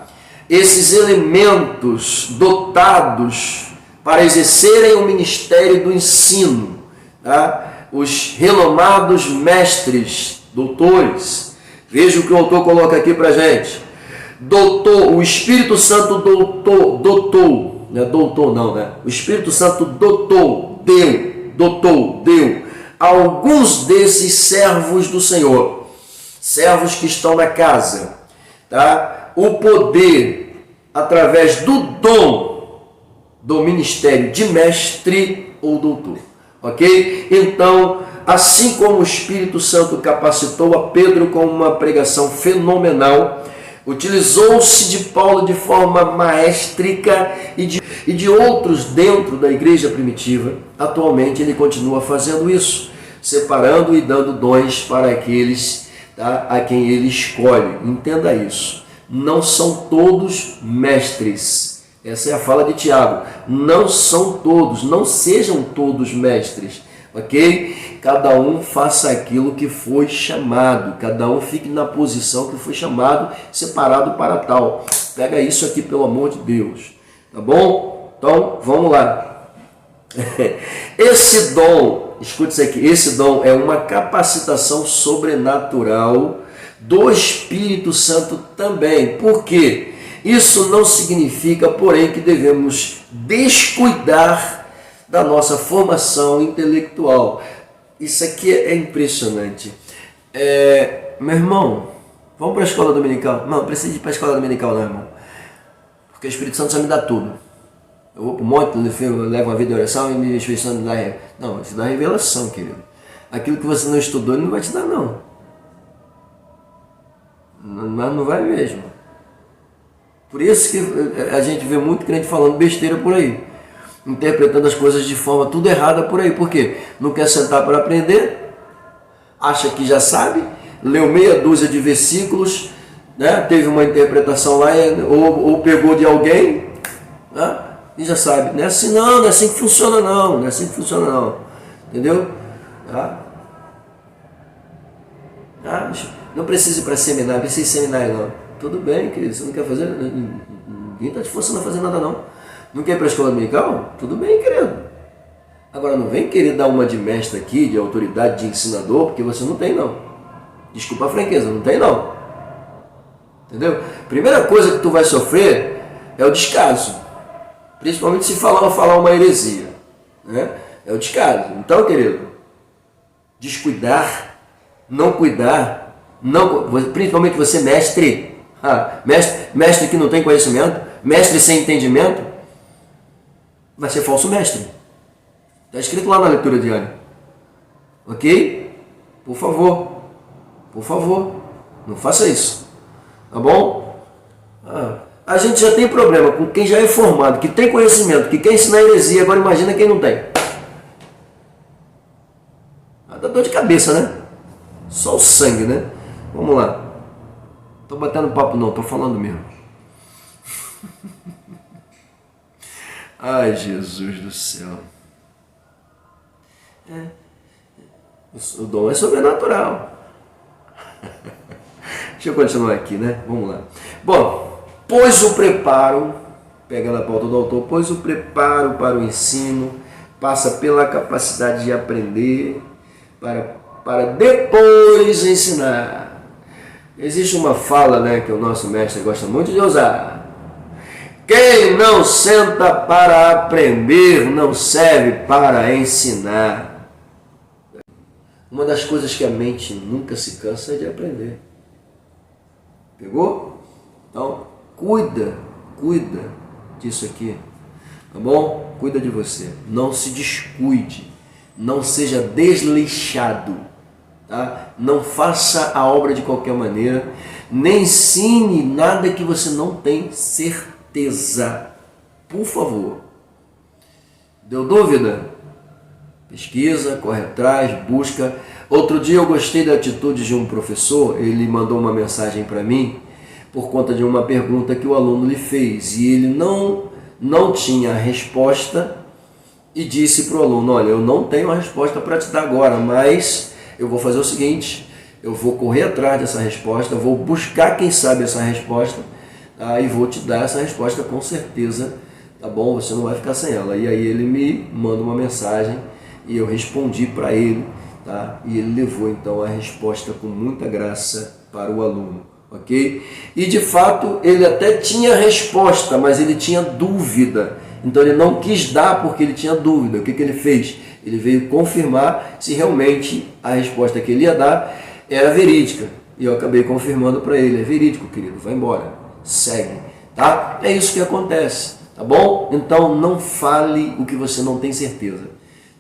Esses elementos dotados para exercerem o ministério do ensino, tá? Os renomados mestres, doutores, veja o que o autor coloca aqui para a gente. O Espírito Santo o Espírito Santo deu alguns desses servos do Senhor, servos que estão na casa, tá? O poder através do dom do ministério de mestre ou doutor, ok? Então, assim como o Espírito Santo capacitou a Pedro com uma pregação fenomenal, utilizou-se de Paulo de forma maestrica e de outros dentro da igreja primitiva, atualmente ele continua fazendo isso, separando e dando dons para aqueles, tá, a quem ele escolhe. Entenda isso. Não são todos mestres. Essa é a fala de Tiago. Não são todos, não sejam todos mestres, ok? Cada um faça aquilo que foi chamado, cada um fique na posição que foi chamado, separado para tal. Pega isso aqui, pelo amor de Deus, tá bom? Então, vamos lá. Esse dom, escute isso aqui, esse dom é uma capacitação sobrenatural do Espírito Santo também. Por quê? Isso não significa, porém, que devemos descuidar da nossa formação intelectual. Isso aqui é impressionante. Meu irmão, vamos para a escola dominical? Não, não precisa ir para a escola dominical não, irmão. Porque o Espírito Santo só me dá tudo. Eu vou para o monte, eu levo uma vida de oração e me Espírito dá. Não, isso dá revelação, querido. Aquilo que você não estudou, ele não vai te dar, não. Mas não vai mesmo. Por isso que a gente vê muito crente falando besteira por aí, interpretando as coisas de forma tudo errada por aí. Por quê? Não quer sentar para aprender, acha que já sabe, leu meia dúzia de versículos, né? Teve uma interpretação lá, ou pegou de alguém, né? E já sabe. Não é assim não, não é assim que funciona não, não é assim que funciona não. Entendeu? Tá? Não precisa ir para seminário, precisa ir seminário não. Tudo bem, querido, você não quer fazer, ninguém está te forçando a fazer nada não. Não quer ir para a escola dominical? Tudo bem, querido. Agora não vem querer dar uma de mestre aqui, de autoridade, de ensinador, porque você não tem não. Desculpa a franqueza, não tem não. Entendeu? Primeira coisa que tu vai sofrer é o descaso. Principalmente se falar uma heresia, né? É o descaso. Então, querido, descuidar, não cuidar, não, principalmente você mestre, mestre que não tem conhecimento, Mestre sem entendimento vai ser falso mestre. Está escrito lá na leitura diária. Ok? Por favor, não faça isso. Tá bom? A gente já tem problema com quem já é formado, que tem conhecimento, que quer ensinar heresia, agora imagina quem não tem. Dá dor de cabeça, né? Só o sangue, né? Vamos lá. Tô batendo papo não, tô falando mesmo. Ai, Jesus do céu. O dom é sobrenatural. Deixa eu continuar aqui, né? Vamos lá. Bom, pois o preparo, pegando a pauta do autor, pois o preparo para o ensino passa pela capacidade de aprender para depois ensinar. Existe uma fala, né, que o nosso mestre gosta muito de usar. Quem não senta para aprender não serve para ensinar. Uma das coisas que a mente nunca se cansa é de aprender. Pegou? Então, cuida disso aqui, tá bom? Cuida de você. Não se descuide. Não seja desleixado. Tá? Não faça a obra de qualquer maneira. Nem ensine nada que você não tem certeza. Por favor. Deu dúvida? Pesquisa, corre atrás, busca. Outro dia eu gostei da atitude de um professor. Ele mandou uma mensagem para mim por conta de uma pergunta que o aluno lhe fez. E ele não tinha a resposta e disse para o aluno: olha, eu não tenho a resposta para te dar agora, mas eu vou fazer o seguinte, eu vou correr atrás dessa resposta, vou buscar quem sabe essa resposta, tá? E vou te dar essa resposta com certeza, tá bom? Você não vai ficar sem ela. E aí ele me manda uma mensagem e eu respondi para ele, tá? E ele levou então a resposta com muita graça para o aluno, ok? E de fato ele até tinha resposta, mas ele tinha dúvida. Então ele não quis dar porque ele tinha dúvida. O que ele fez? Ele veio confirmar se realmente a resposta que ele ia dar era verídica. E eu acabei confirmando para ele: é verídico, querido, vai embora, segue, tá? É isso que acontece, tá bom? Então não fale o que você não tem certeza,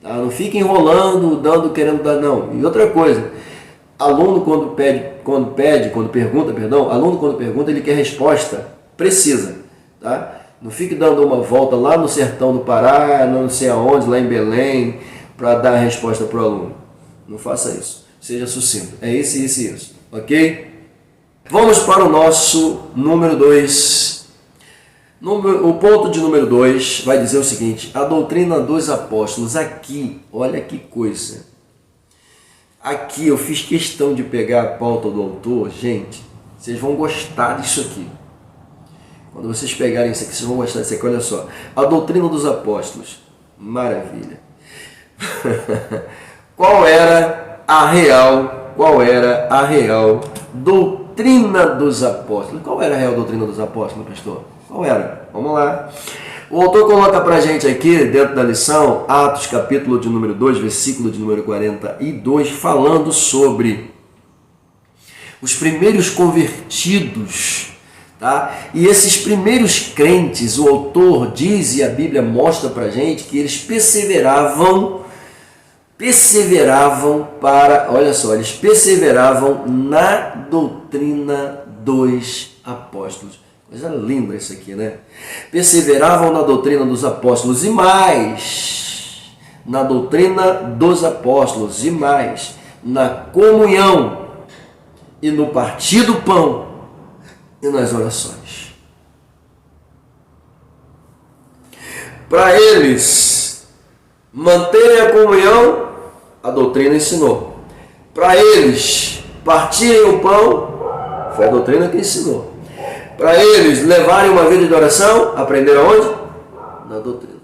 tá? Não fique enrolando, querendo dar, não. E outra coisa, aluno quando pergunta, ele quer resposta precisa, tá? Não fique dando uma volta lá no sertão do Pará, não sei aonde, lá em Belém, para dar a resposta para o aluno. Não faça isso. Seja sucinto. É isso, ok? Vamos para o nosso número 2. O ponto de número 2 vai dizer o seguinte: a doutrina dos apóstolos. Aqui, olha que coisa. Aqui eu fiz questão de pegar a pauta do autor. Gente, vocês vão gostar disso aqui. Quando vocês pegarem isso aqui, vocês vão gostar disso aqui. Olha só. A doutrina dos apóstolos. Maravilha. Qual era a real doutrina dos apóstolos? Qual era a real doutrina dos apóstolos, pastor? Qual era? Vamos lá. O autor coloca pra gente aqui, dentro da lição, Atos, capítulo de número 2, versículo de número 42, falando sobre os primeiros convertidos, tá? E esses primeiros crentes, o autor diz, e a Bíblia mostra pra gente, que eles perseveravam na doutrina dos apóstolos. Coisa linda isso aqui, né? Perseveravam na doutrina dos apóstolos e mais, na doutrina dos apóstolos e mais, na comunhão e no partir do pão e nas orações. Para eles manterem a comunhão, a doutrina ensinou. Para eles partirem o pão, foi a doutrina que ensinou. Para eles levarem uma vida de oração, aprenderam onde? Na doutrina.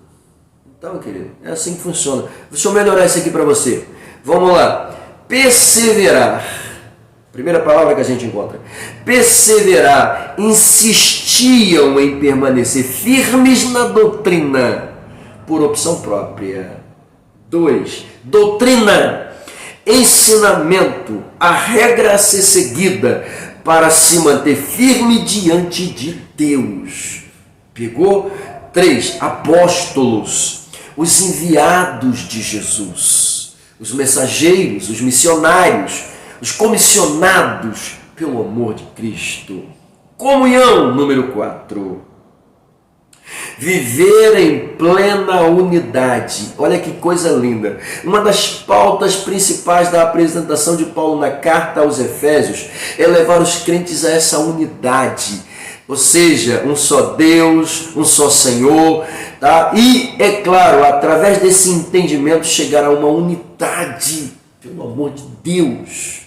Então, querido, é assim que funciona. Deixa eu melhorar isso aqui para você. Vamos lá. Perseverar. Primeira palavra que a gente encontra. Perseverar. Insistiam em permanecer firmes na doutrina por opção própria. 2. Doutrina. Ensinamento. A regra a ser seguida para se manter firme diante de Deus. Pegou? 3, apóstolos, os enviados de Jesus, os mensageiros, os missionários, os comissionados pelo amor de Cristo. Comunhão, número 4. Viver em plena unidade. Olha que coisa linda. Uma das pautas principais da apresentação de Paulo na carta aos Efésios é levar os crentes a essa unidade. Ou seja, um só Deus, um só Senhor, tá? E, é claro, através desse entendimento chegar a uma unidade, pelo amor de Deus.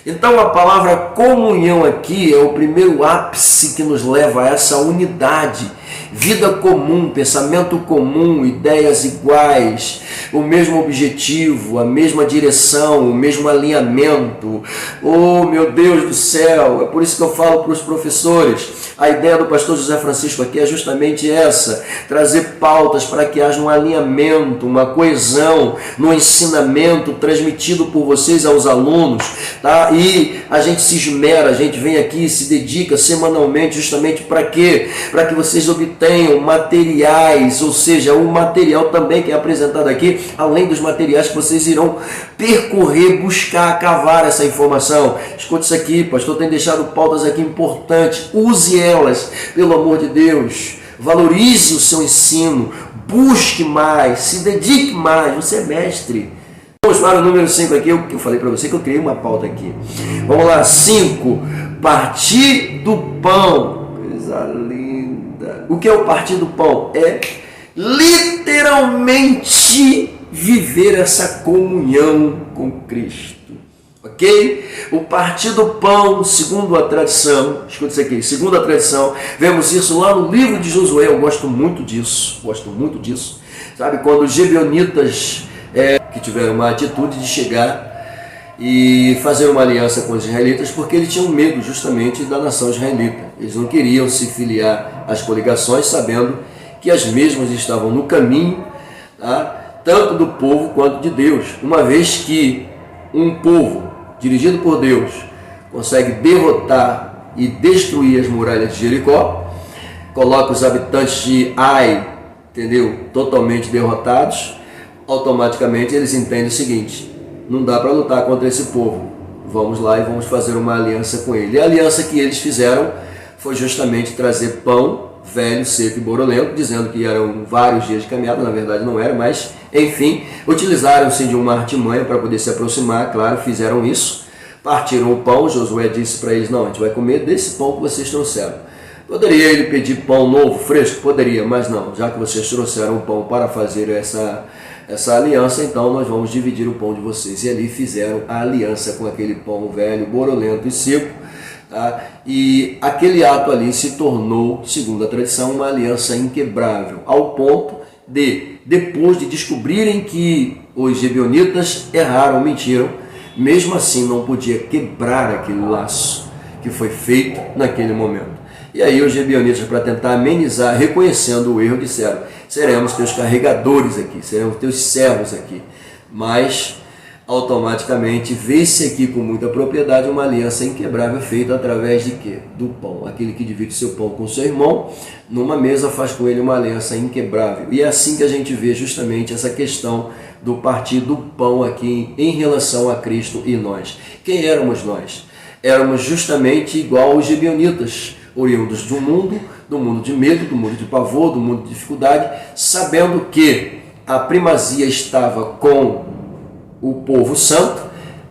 Então a palavra comunhão aqui é o primeiro ápice que nos leva a essa unidade, vida comum, pensamento comum, ideias iguais, o mesmo objetivo, a mesma direção, o mesmo alinhamento. Oh, meu Deus do céu, é por isso que eu falo para os professores, a ideia do pastor José Francisco aqui é justamente essa, trazer pautas para que haja um alinhamento, uma coesão no ensinamento transmitido por vocês aos alunos, tá? E a gente se esmera, a gente vem aqui e se dedica semanalmente justamente para quê? Para que vocês obtenham materiais, ou seja, o material também que é apresentado aqui, além dos materiais que vocês irão percorrer, buscar, cavar essa informação. Escute isso aqui, pastor tem deixado pautas aqui importantes, use elas, pelo amor de Deus, valorize o seu ensino, busque mais, se dedique mais, você é mestre. Vamos para o número 5 aqui, eu falei para você que eu criei uma pauta aqui. Vamos lá, 5, partir do pão. Coisa linda. O que é o partir do pão? É literalmente viver essa comunhão com Cristo. Ok? O partir do pão, segundo a tradição, escuta isso aqui, segundo a tradição, vemos isso lá no livro de Josué, eu gosto muito disso, sabe, quando os gibeonitas que tiveram uma atitude de chegar e fazer uma aliança com os israelitas, porque eles tinham medo justamente da nação israelita, eles não queriam se filiar às coligações, sabendo que as mesmas estavam no caminho, tá? Tanto do povo quanto de Deus, uma vez que um povo dirigido por Deus consegue derrotar e destruir as muralhas de Jericó, coloca os habitantes de Ai, entendeu? Totalmente derrotados, automaticamente eles entendem o seguinte: não dá para lutar contra esse povo, vamos lá e vamos fazer uma aliança com ele. E a aliança que eles fizeram foi justamente trazer pão velho, seco e borolento, dizendo que eram vários dias de caminhada, na verdade não era, mas enfim, utilizaram-se de uma artimanha para poder se aproximar, claro, fizeram isso, partiram o pão. Josué disse para eles: não, a gente vai comer desse pão que vocês trouxeram. Poderia ele pedir pão novo, fresco? Poderia, mas não, já que vocês trouxeram o pão para fazer essa aliança, então nós vamos dividir o pão de vocês. E ali fizeram a aliança com aquele pão velho, borolento e seco, tá? E aquele ato ali se tornou, segundo a tradição, uma aliança inquebrável, ao ponto de, depois de descobrirem que os gibeonitas erraram, mentiram, mesmo assim não podia quebrar aquele laço que foi feito naquele momento. E aí os gibeonitas, para tentar amenizar, reconhecendo o erro, disseram: seremos teus carregadores aqui, seremos teus servos aqui. Mas automaticamente vê-se aqui com muita propriedade uma aliança inquebrável feita através de quê? Do pão. Aquele que divide seu pão com seu irmão, numa mesa faz com ele uma aliança inquebrável. E é assim que a gente vê justamente essa questão do partir do pão aqui em relação a Cristo e nós. Quem éramos nós? Éramos justamente igual aos gibeonitas, oriundos do mundo de medo, do mundo de pavor, do mundo de dificuldade, sabendo que a primazia estava com o povo santo,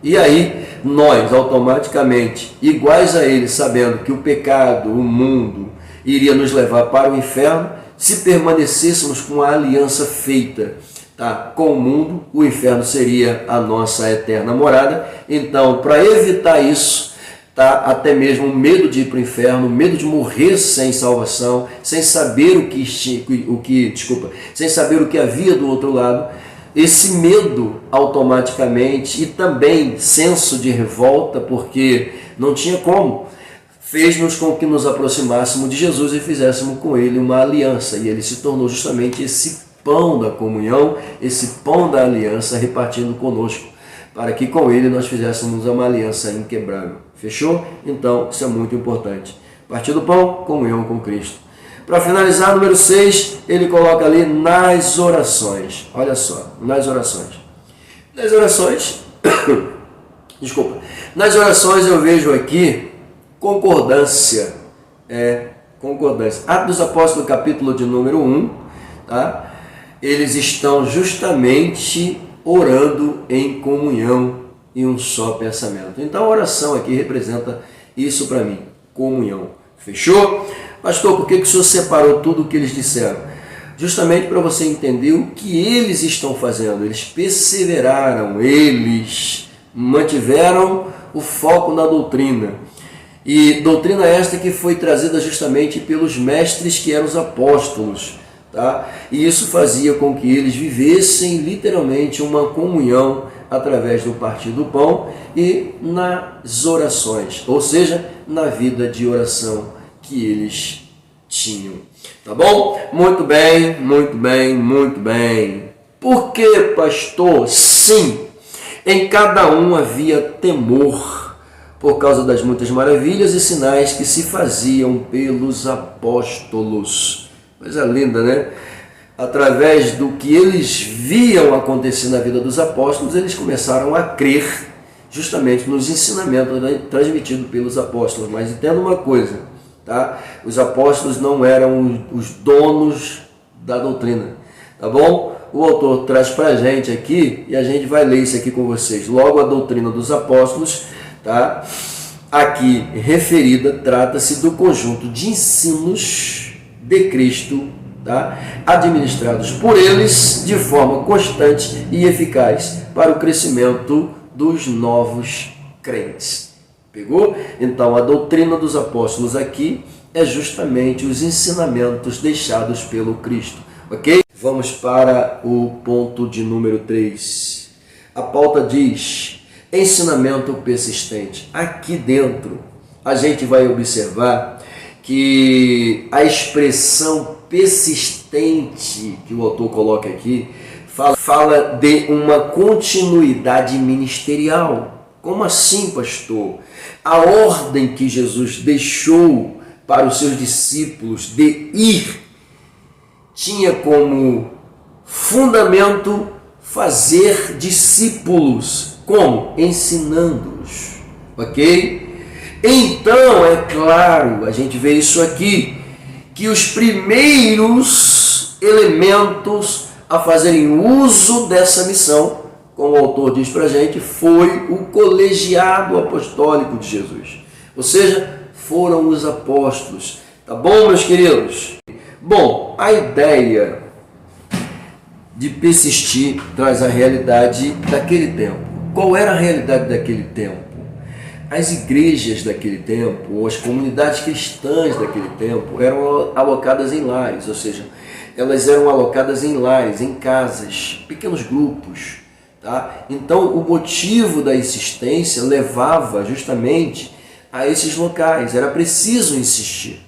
e aí nós automaticamente, iguais a ele, sabendo que o pecado, o mundo, iria nos levar para o inferno, se permanecêssemos com a aliança feita, tá, com o mundo, o inferno seria a nossa eterna morada. Então, para evitar isso, tá, até mesmo o medo de ir para o inferno, o medo de morrer sem salvação, sem saber sem saber o que havia do outro lado, esse medo automaticamente, e também senso de revolta, porque não tinha como, fez-nos com que nos aproximássemos de Jesus e fizéssemos com ele uma aliança, e ele se tornou justamente esse pão da comunhão, esse pão da aliança, repartindo conosco, para que com ele nós fizéssemos uma aliança inquebrável. Fechou? Então, isso é muito importante. Partir do pão, comunhão com Cristo. Para finalizar, número 6, ele coloca ali nas orações. Olha só, nas orações. Nas orações, desculpa, nas orações eu vejo aqui concordância. Concordância. Atos dos Apóstolos, capítulo de número 1, tá? Eles estão justamente orando em comunhão e um só pensamento. Então a oração aqui representa isso para mim, comunhão. Fechou? Pastor, por que o senhor separou tudo o que eles disseram? Justamente para você entender o que eles estão fazendo. Eles perseveraram, eles mantiveram o foco na doutrina. E doutrina esta que foi trazida justamente pelos mestres que eram os apóstolos. Tá? E isso fazia com que eles vivessem literalmente uma comunhão através do partir do pão e nas orações, ou seja, na vida de oração que eles tinham. Tá bom? Muito bem, muito bem, muito bem. Por que, pastor? Sim, em cada um havia temor, por causa das muitas maravilhas e sinais que se faziam pelos apóstolos. Coisa linda, né? Através do que eles viam acontecer na vida dos apóstolos, eles começaram a crer justamente nos ensinamentos transmitidos pelos apóstolos. Mas entenda uma coisa, tá? Os apóstolos não eram os donos da doutrina, tá bom? O autor traz para a gente aqui, e a gente vai ler isso aqui com vocês. Logo, a doutrina dos apóstolos, tá? Aqui referida, trata-se do conjunto de ensinos de Cristo, tá? Administrados por eles de forma constante e eficaz para o crescimento dos novos crentes. Pegou? Então, a doutrina dos apóstolos aqui é justamente os ensinamentos deixados pelo Cristo, ok? Vamos para o ponto de número 3. A pauta diz: ensinamento persistente. Aqui dentro, a gente vai observar que a expressão persistente que o autor coloca aqui fala de uma continuidade ministerial. Como assim, pastor? A ordem que Jesus deixou para os seus discípulos de ir tinha como fundamento fazer discípulos. Como? Ensinando-os. Ok? Então, é claro, a gente vê isso aqui, que os primeiros elementos a fazerem uso dessa missão, como o autor diz para a gente, foi o colegiado apostólico de Jesus. Ou seja, foram os apóstolos. Tá bom, meus queridos? Bom, a ideia de persistir traz a realidade daquele tempo. Qual era a realidade daquele tempo? As igrejas daquele tempo, ou as comunidades cristãs daquele tempo, eram alocadas em lares, ou seja, elas eram alocadas em lares, em casas, pequenos grupos. Tá? Então, o motivo da insistência levava justamente a esses locais. Era preciso insistir,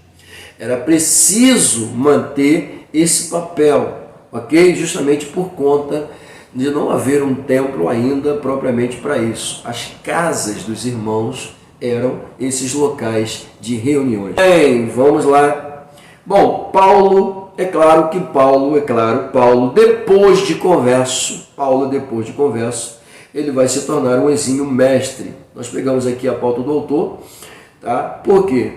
era preciso manter esse papel, ok? Justamente por conta de não haver um templo ainda propriamente para isso. As casas dos irmãos eram esses locais de reuniões. Bem, vamos lá. Bom, Paulo, depois de converso, ele vai se tornar um exímio mestre. Nós pegamos aqui a pauta do autor, tá? Por quê?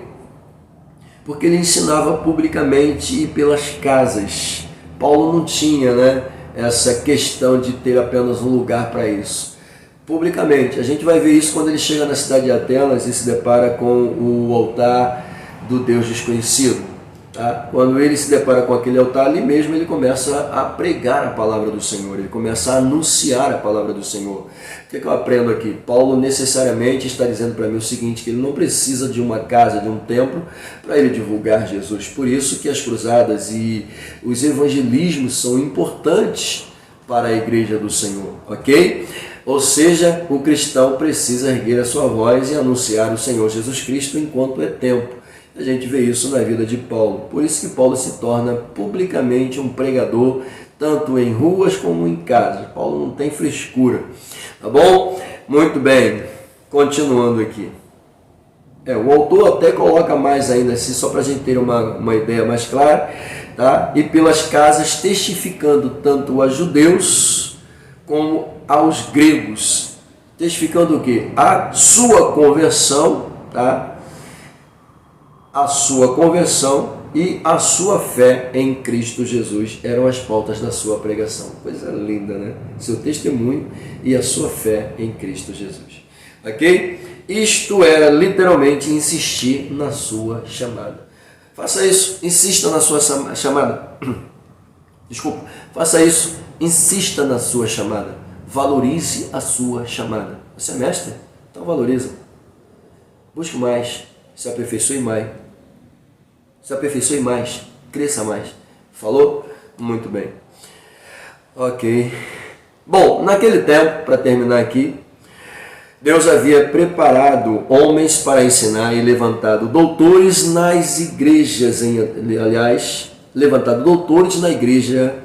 Porque ele ensinava publicamente e pelas casas. Paulo não tinha, essa questão de ter apenas um lugar para isso. Publicamente, a gente vai ver isso quando ele chega na cidade de Atenas e se depara com o altar do Deus desconhecido. Tá? Quando ele se depara com aquele altar, ali mesmo ele começa a pregar a palavra do Senhor, ele começa a anunciar a palavra do Senhor. O que eu aprendo aqui? Paulo necessariamente está dizendo para mim o seguinte, que ele não precisa de uma casa, de um templo, para ele divulgar Jesus. Por isso que as cruzadas e os evangelismos são importantes para a igreja do Senhor, ok? Ou seja, o cristão precisa erguer a sua voz e anunciar o Senhor Jesus Cristo enquanto é tempo. A gente vê isso na vida de Paulo. Por isso que Paulo se torna publicamente um pregador, tanto em ruas como em casa. Paulo não tem frescura. Tá bom? Muito bem. Continuando aqui. O autor até coloca mais ainda assim, só para a gente ter uma ideia mais clara, tá? E pelas casas, testificando tanto a judeus como aos gregos. Testificando o quê? A sua conversão, tá? A sua conversão e a sua fé em Cristo Jesus eram as pautas da sua pregação. Coisa linda, né? Seu testemunho e a sua fé em Cristo Jesus. Ok? Isto era literalmente insistir na sua chamada. Faça isso, insista na sua chamada. Desculpa, faça isso, insista na sua chamada. Valorize a sua chamada. Você é mestre? Então valoriza. Busque mais, se aperfeiçoe mais. Se aperfeiçoe mais, cresça mais. Falou? Muito bem. Ok. Bom, naquele tempo, para terminar aqui, Deus havia preparado homens para ensinar e levantado doutores nas igrejas, levantado doutores na igreja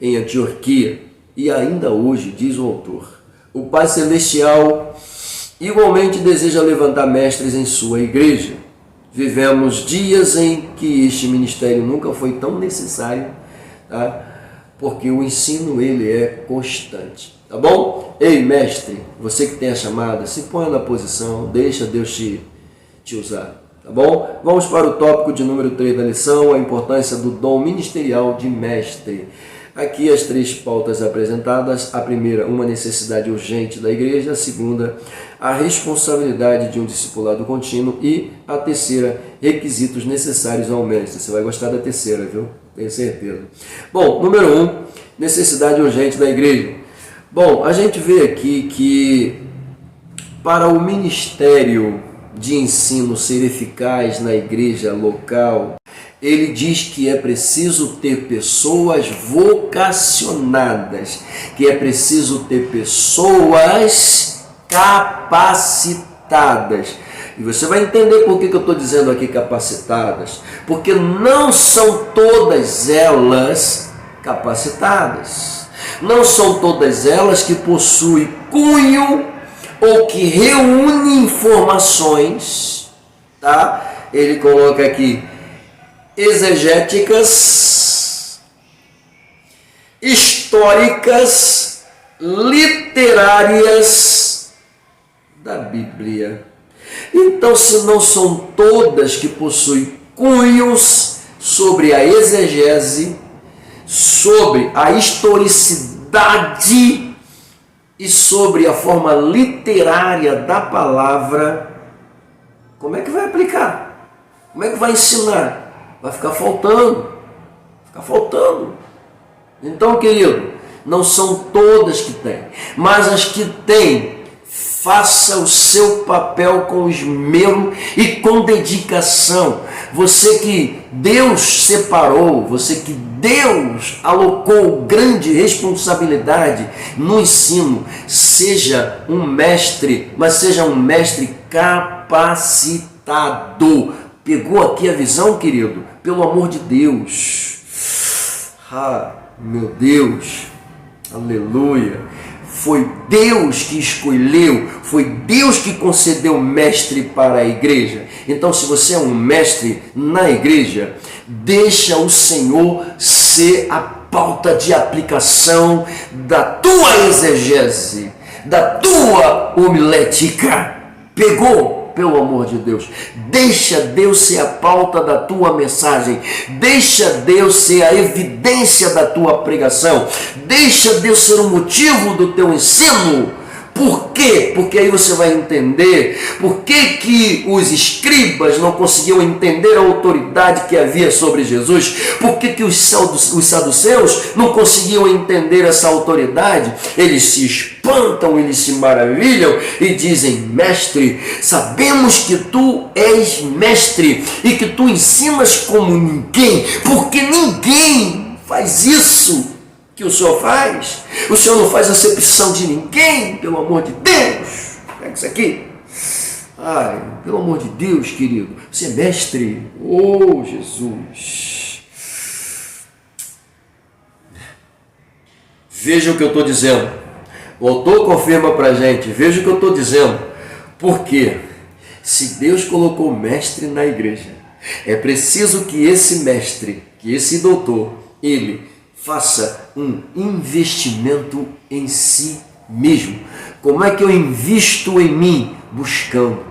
em Antioquia. E ainda hoje, diz o autor, o Pai Celestial igualmente deseja levantar mestres em sua igreja. Vivemos dias em que este ministério nunca foi tão necessário, tá? Porque o ensino ele é constante. Tá bom? Ei, mestre, você que tem a chamada, se põe na posição, deixa Deus te usar. Tá bom? Vamos para o tópico de número 3 da lição, a importância do dom ministerial de mestre. Aqui as 3 pautas apresentadas. A primeira, uma necessidade urgente da igreja. A segunda, a responsabilidade de um discipulado contínuo. E a terceira, requisitos necessários ao mestre. Você vai gostar da terceira, viu? Tenho certeza. Bom, número 1, necessidade urgente da igreja. Bom, a gente vê aqui que para o ministério de ensino ser eficaz na igreja local, ele diz que é preciso ter pessoas vocacionadas, que é preciso ter pessoas capacitadas. E você vai entender por que eu estou dizendo aqui capacitadas. Porque não são todas elas capacitadas. Não são todas elas que possuem cunho ou que reúnem informações, tá? Ele coloca aqui exegéticas, históricas, literárias da Bíblia. Então, se não são todas que possuem cunhos sobre a exegese, sobre a historicidade e sobre a forma literária da palavra, como é que vai aplicar? Como é que vai ensinar? Vai ficar faltando. Então, querido, não são todas que têm, mas as que têm, faça o seu papel com esmero e com dedicação. Você que Deus separou, você que Deus alocou grande responsabilidade no ensino, seja um mestre, mas seja um mestre capacitado. Pegou aqui a visão, querido? Pelo amor de Deus. Ah, meu Deus. Aleluia. Foi Deus que escolheu, foi Deus que concedeu mestre para a igreja. Então, se você é um mestre na igreja, deixa o Senhor ser a pauta de aplicação da tua exegese, da tua homilética. Pegou? Pelo amor de Deus, deixa Deus ser a pauta da tua mensagem, deixa Deus ser a evidência da tua pregação, deixa Deus ser o motivo do teu ensino. Por quê? Porque aí você vai entender por que os escribas não conseguiam entender a autoridade que havia sobre Jesus, por que os saduceus não conseguiam entender essa autoridade. Eles se espantam, eles se maravilham e dizem: mestre, sabemos que tu és mestre e que tu ensinas como ninguém, porque ninguém faz isso que o Senhor faz. O Senhor não faz acepção de ninguém, pelo amor de Deus. Pega isso aqui. Ai, pelo amor de Deus, querido, você é mestre. Oh, Jesus. Veja o que eu estou dizendo. O autor confirma para a gente. Veja o que eu estou dizendo. Por quê? Se Deus colocou mestre na igreja, é preciso que esse mestre, que esse doutor, ele faça um investimento em si mesmo. Como é que eu invisto em mim? Buscando,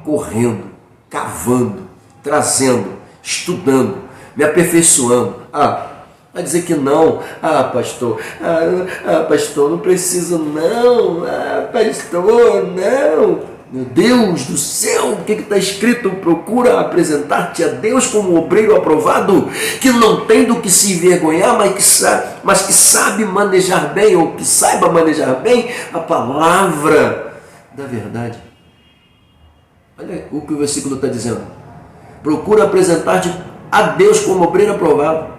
correndo, cavando, trazendo, estudando, me aperfeiçoando. Vai dizer que não. Pastor, pastor, não preciso não. Pastor, não. Meu Deus do céu, o que está escrito? Procura apresentar-te a Deus como obreiro aprovado, que não tem do que se envergonhar, mas que sabe manejar bem, ou que saiba manejar bem a palavra da verdade. Olha o que o versículo está dizendo. Procura apresentar-te a Deus como obreiro aprovado.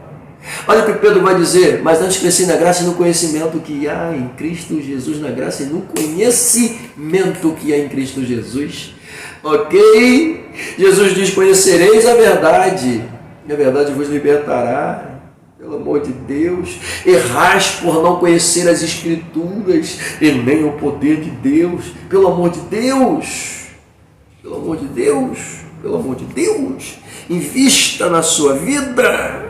Olha o que Pedro vai dizer: mas antes cresci na graça e no conhecimento que há em Cristo Jesus, na graça e no conhecimento que há em Cristo Jesus. Ok? Jesus diz: conhecereis a verdade, e a verdade vos libertará. Pelo amor de Deus, errais por não conhecer as Escrituras e nem o poder de Deus. Pelo amor de Deus, pelo amor de Deus, pelo amor de Deus, invista na sua vida.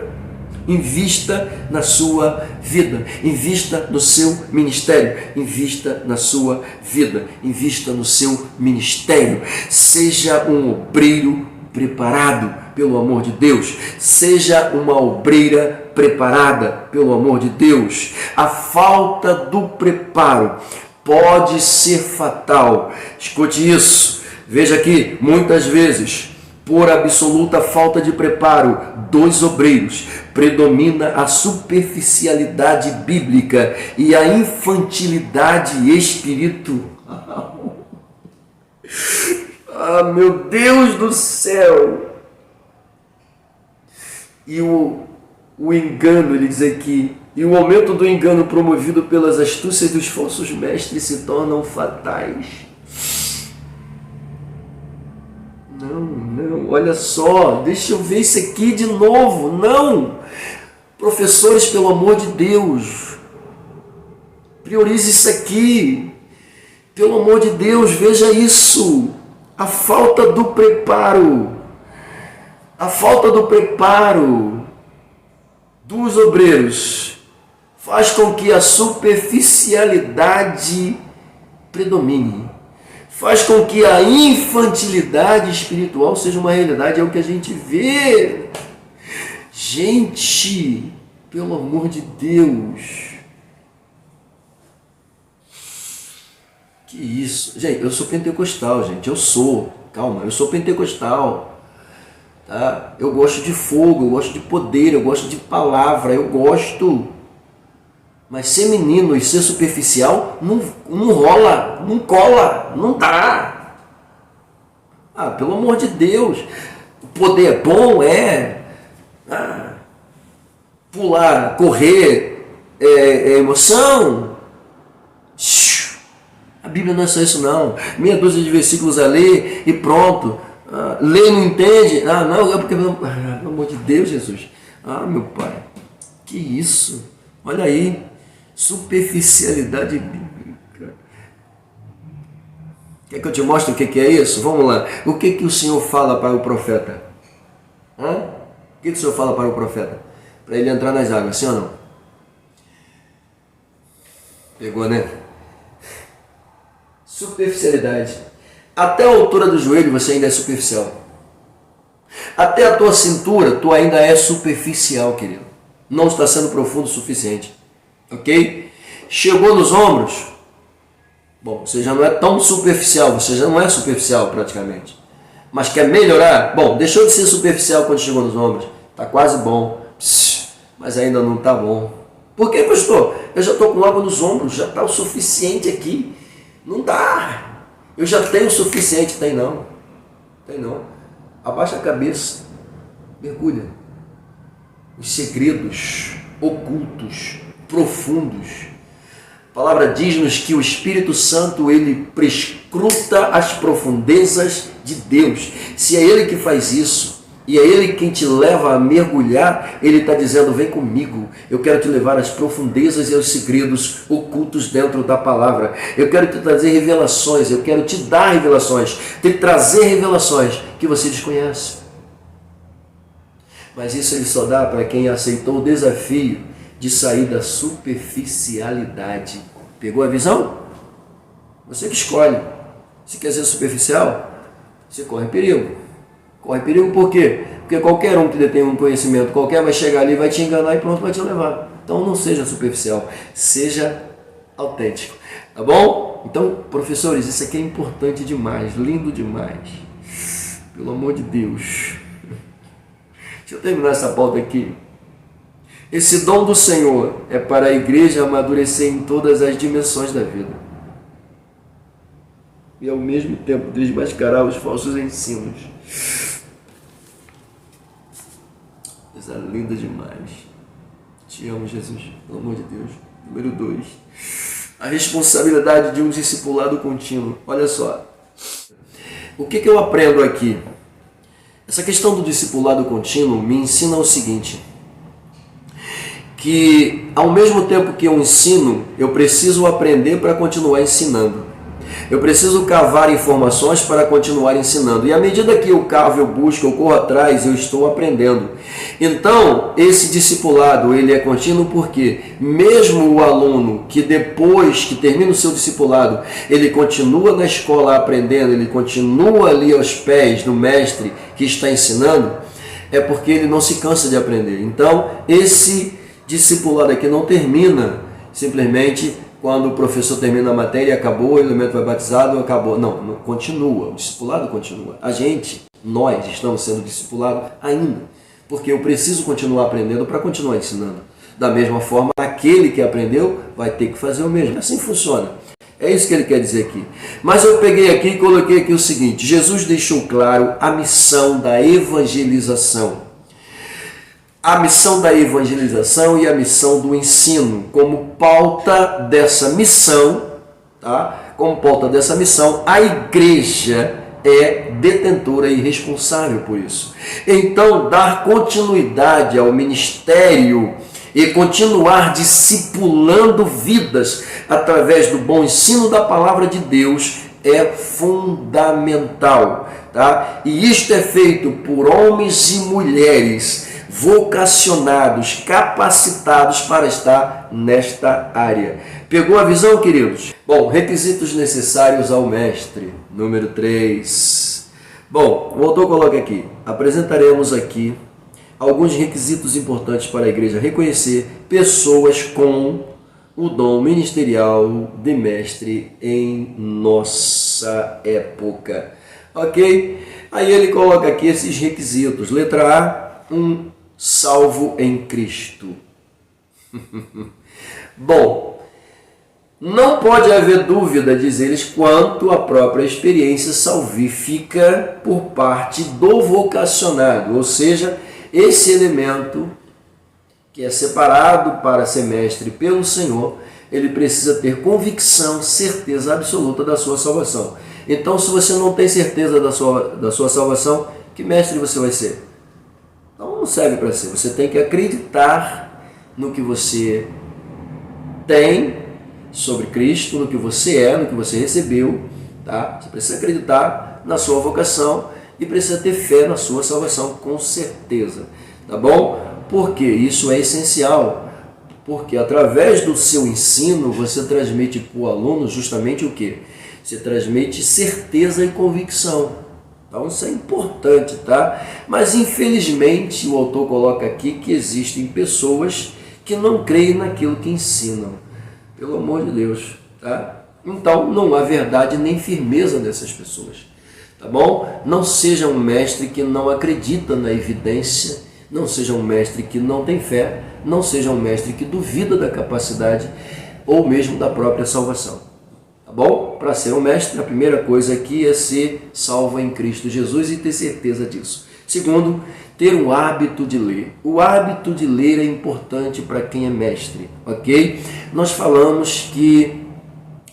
Invista na sua vida, invista no seu ministério, invista na sua vida, invista no seu ministério. Seja um obreiro preparado, pelo amor de Deus. Seja uma obreira preparada, pelo amor de Deus. A falta do preparo pode ser fatal. Escute isso. Veja aqui, muitas vezes, por absoluta falta de preparo dos obreiros, predomina a superficialidade bíblica e a infantilidade espiritual. Meu Deus do céu! E o engano, ele diz aqui, e o aumento do engano promovido pelas astúcias dos falsos mestres se tornam fatais. Não, olha só, deixa eu ver isso aqui de novo. Não, professores, pelo amor de Deus, priorize isso aqui, pelo amor de Deus, veja isso. A falta do preparo dos obreiros faz com que a superficialidade predomine. Faz com que a infantilidade espiritual seja uma realidade. É o que a gente vê. Gente, pelo amor de Deus. Que isso? Gente, eu sou pentecostal, gente. Eu sou pentecostal. Tá? Eu gosto de fogo, eu gosto de poder, eu gosto de palavra, eu gosto. Mas ser menino e ser superficial não rola, não cola, não dá. Pelo amor de Deus. O poder é bom, pular, correr, é emoção. A Bíblia não é só isso não. Meia dúzia de versículos a ler e pronto. Lê e não entende. Não, é porque... pelo amor de Deus, Jesus. Meu Pai. Que isso? Olha aí. Superficialidade bíblica. Quer que eu te mostre o que é isso? Vamos lá. O que o Senhor fala para o profeta? O que o Senhor fala para o profeta? Para ele entrar nas águas, sim ou não? Pegou, né? Superficialidade. Até a altura do joelho você ainda é superficial. Até a tua cintura tu ainda é superficial, querido. Não está sendo profundo o suficiente. Ok? Chegou nos ombros, bom, você já não é tão superficial, você já não é superficial praticamente, mas quer melhorar? Bom, deixou de ser superficial quando chegou nos ombros, tá quase bom, mas ainda não tá bom. Por que, pastor? Eu já estou com água nos ombros, já está o suficiente aqui. Não dá, eu já tenho o suficiente. Tem não, abaixa a cabeça, mergulha. Os segredos ocultos, profundos. A palavra diz-nos que o Espírito Santo, ele prescruta as profundezas de Deus. Se é ele que faz isso, E é Ele quem te leva a mergulhar. Ele está dizendo, vem comigo, eu quero te levar às profundezas e aos segredos ocultos dentro da palavra. Eu quero te trazer revelações, eu quero te dar revelações, te trazer revelações que você desconhece. Mas isso Ele só dá para quem aceitou o desafio de sair da superficialidade. Pegou a visão? Você que escolhe. Se quer ser superficial, você corre perigo. Corre perigo por quê? Porque qualquer um que detém um conhecimento qualquer vai chegar ali, vai te enganar e pronto, vai te levar. Então não seja superficial, seja autêntico. Tá bom? Então, professores, isso aqui é importante demais, lindo demais. Pelo amor de Deus. Deixa eu terminar essa pauta aqui. Esse dom do Senhor é para a igreja amadurecer em todas as dimensões da vida. E ao mesmo tempo desmascarar os falsos ensinos. Coisa linda demais. Te amo, Jesus, pelo amor de Deus. Número 2. A responsabilidade de um discipulado contínuo. Olha só. O que eu aprendo aqui? Essa questão do discipulado contínuo me ensina o seguinte. Que ao mesmo tempo que eu ensino, eu preciso aprender para continuar ensinando. Eu preciso cavar informações para continuar ensinando. E à medida que eu cavo, eu busco, eu corro atrás, eu estou aprendendo. Então, esse discipulado, ele é contínuo porque mesmo o aluno que depois que termina o seu discipulado, ele continua na escola aprendendo, ele continua ali aos pés do mestre que está ensinando, é porque ele não se cansa de aprender. Então, esse discipulado aqui não termina simplesmente quando o professor termina a matéria, acabou, o elemento vai batizado, acabou. Não, continua, o discipulado continua. Nós estamos sendo discipulados ainda, porque eu preciso continuar aprendendo para continuar ensinando. Da mesma forma, aquele que aprendeu vai ter que fazer o mesmo. Assim funciona. É isso que ele quer dizer aqui. Mas eu peguei aqui e coloquei aqui o seguinte, Jesus deixou claro a missão da evangelização. A missão da evangelização e a missão do ensino, como pauta dessa missão, tá? Como pauta dessa missão, a igreja é detentora e responsável por isso. Então, dar continuidade ao ministério e continuar discipulando vidas através do bom ensino da palavra de Deus é fundamental, tá? E isto é feito por homens e mulheres vocacionados, capacitados para estar nesta área. Pegou a visão, queridos? Bom, requisitos necessários ao mestre. Número 3. Bom, o autor coloca aqui. Apresentaremos aqui alguns requisitos importantes para a igreja reconhecer pessoas com o dom ministerial de mestre em nossa época. Ok? Aí ele coloca aqui esses requisitos. Letra A, salvo em Cristo. Bom, não pode haver dúvida, diz eles, quanto à própria experiência salvífica por parte do vocacionado, ou seja, esse elemento que é separado para ser mestre pelo Senhor, ele precisa ter convicção, certeza absoluta da sua salvação. Então, se você não tem certeza da sua salvação, que mestre você vai ser? Então não serve para ser. Você tem que acreditar no que você tem sobre Cristo, no que você é, no que você recebeu. Tá? Você precisa acreditar na sua vocação e precisa ter fé na sua salvação, com certeza. Tá bom? Porque isso é essencial. Porque através do seu ensino você transmite para o aluno justamente o quê? Você transmite certeza e convicção. Então isso é importante, tá? Mas infelizmente o autor coloca aqui que existem pessoas que não creem naquilo que ensinam. Pelo amor de Deus, tá? Então não há verdade nem firmeza nessas pessoas, tá bom? Não seja um mestre que não acredita na evidência, não seja um mestre que não tem fé, não seja um mestre que duvida da capacidade ou mesmo da própria salvação. Tá bom? Para ser um mestre, a primeira coisa aqui é ser salvo em Cristo Jesus e ter certeza disso. Segundo, ter um hábito de ler. O hábito de ler é importante para quem é mestre, ok? Nós falamos que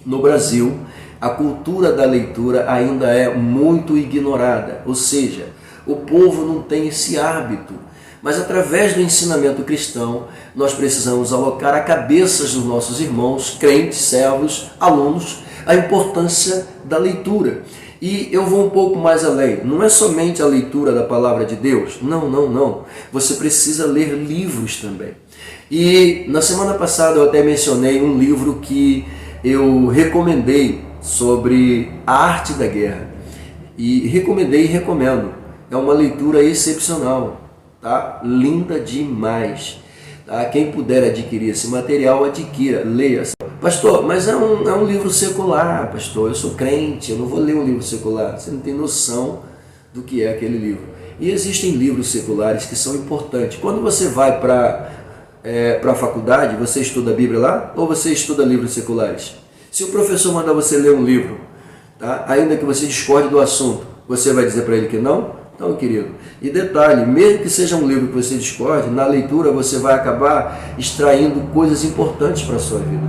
no Brasil a cultura da leitura ainda é muito ignorada, ou seja, O povo não tem esse hábito. Mas através do ensinamento cristão, nós precisamos alocar a cabeças dos nossos irmãos, crentes, servos, alunos, a importância da leitura. E eu vou um pouco mais além. Não é somente a leitura da palavra de Deus. Não. Você precisa ler livros também. E na semana passada eu até mencionei um livro que eu recomendei sobre a arte da guerra. E recomendei e recomendo. É uma leitura excepcional. Tá? Linda demais. Tá? Quem puder adquirir esse material, adquira, leia. Pastor, mas é um livro secular, pastor. Eu sou crente, eu não vou ler um livro secular. Você não tem noção do que é aquele livro. E existem livros seculares que são importantes. Quando você vai para a faculdade, você estuda a Bíblia lá ou você estuda livros seculares? Se o professor mandar você ler um livro, tá? Ainda que você discorde do assunto, você vai dizer para ele que não? Então, querido, e detalhe, mesmo que seja um livro que você discorde, na leitura você vai acabar extraindo coisas importantes para a sua vida,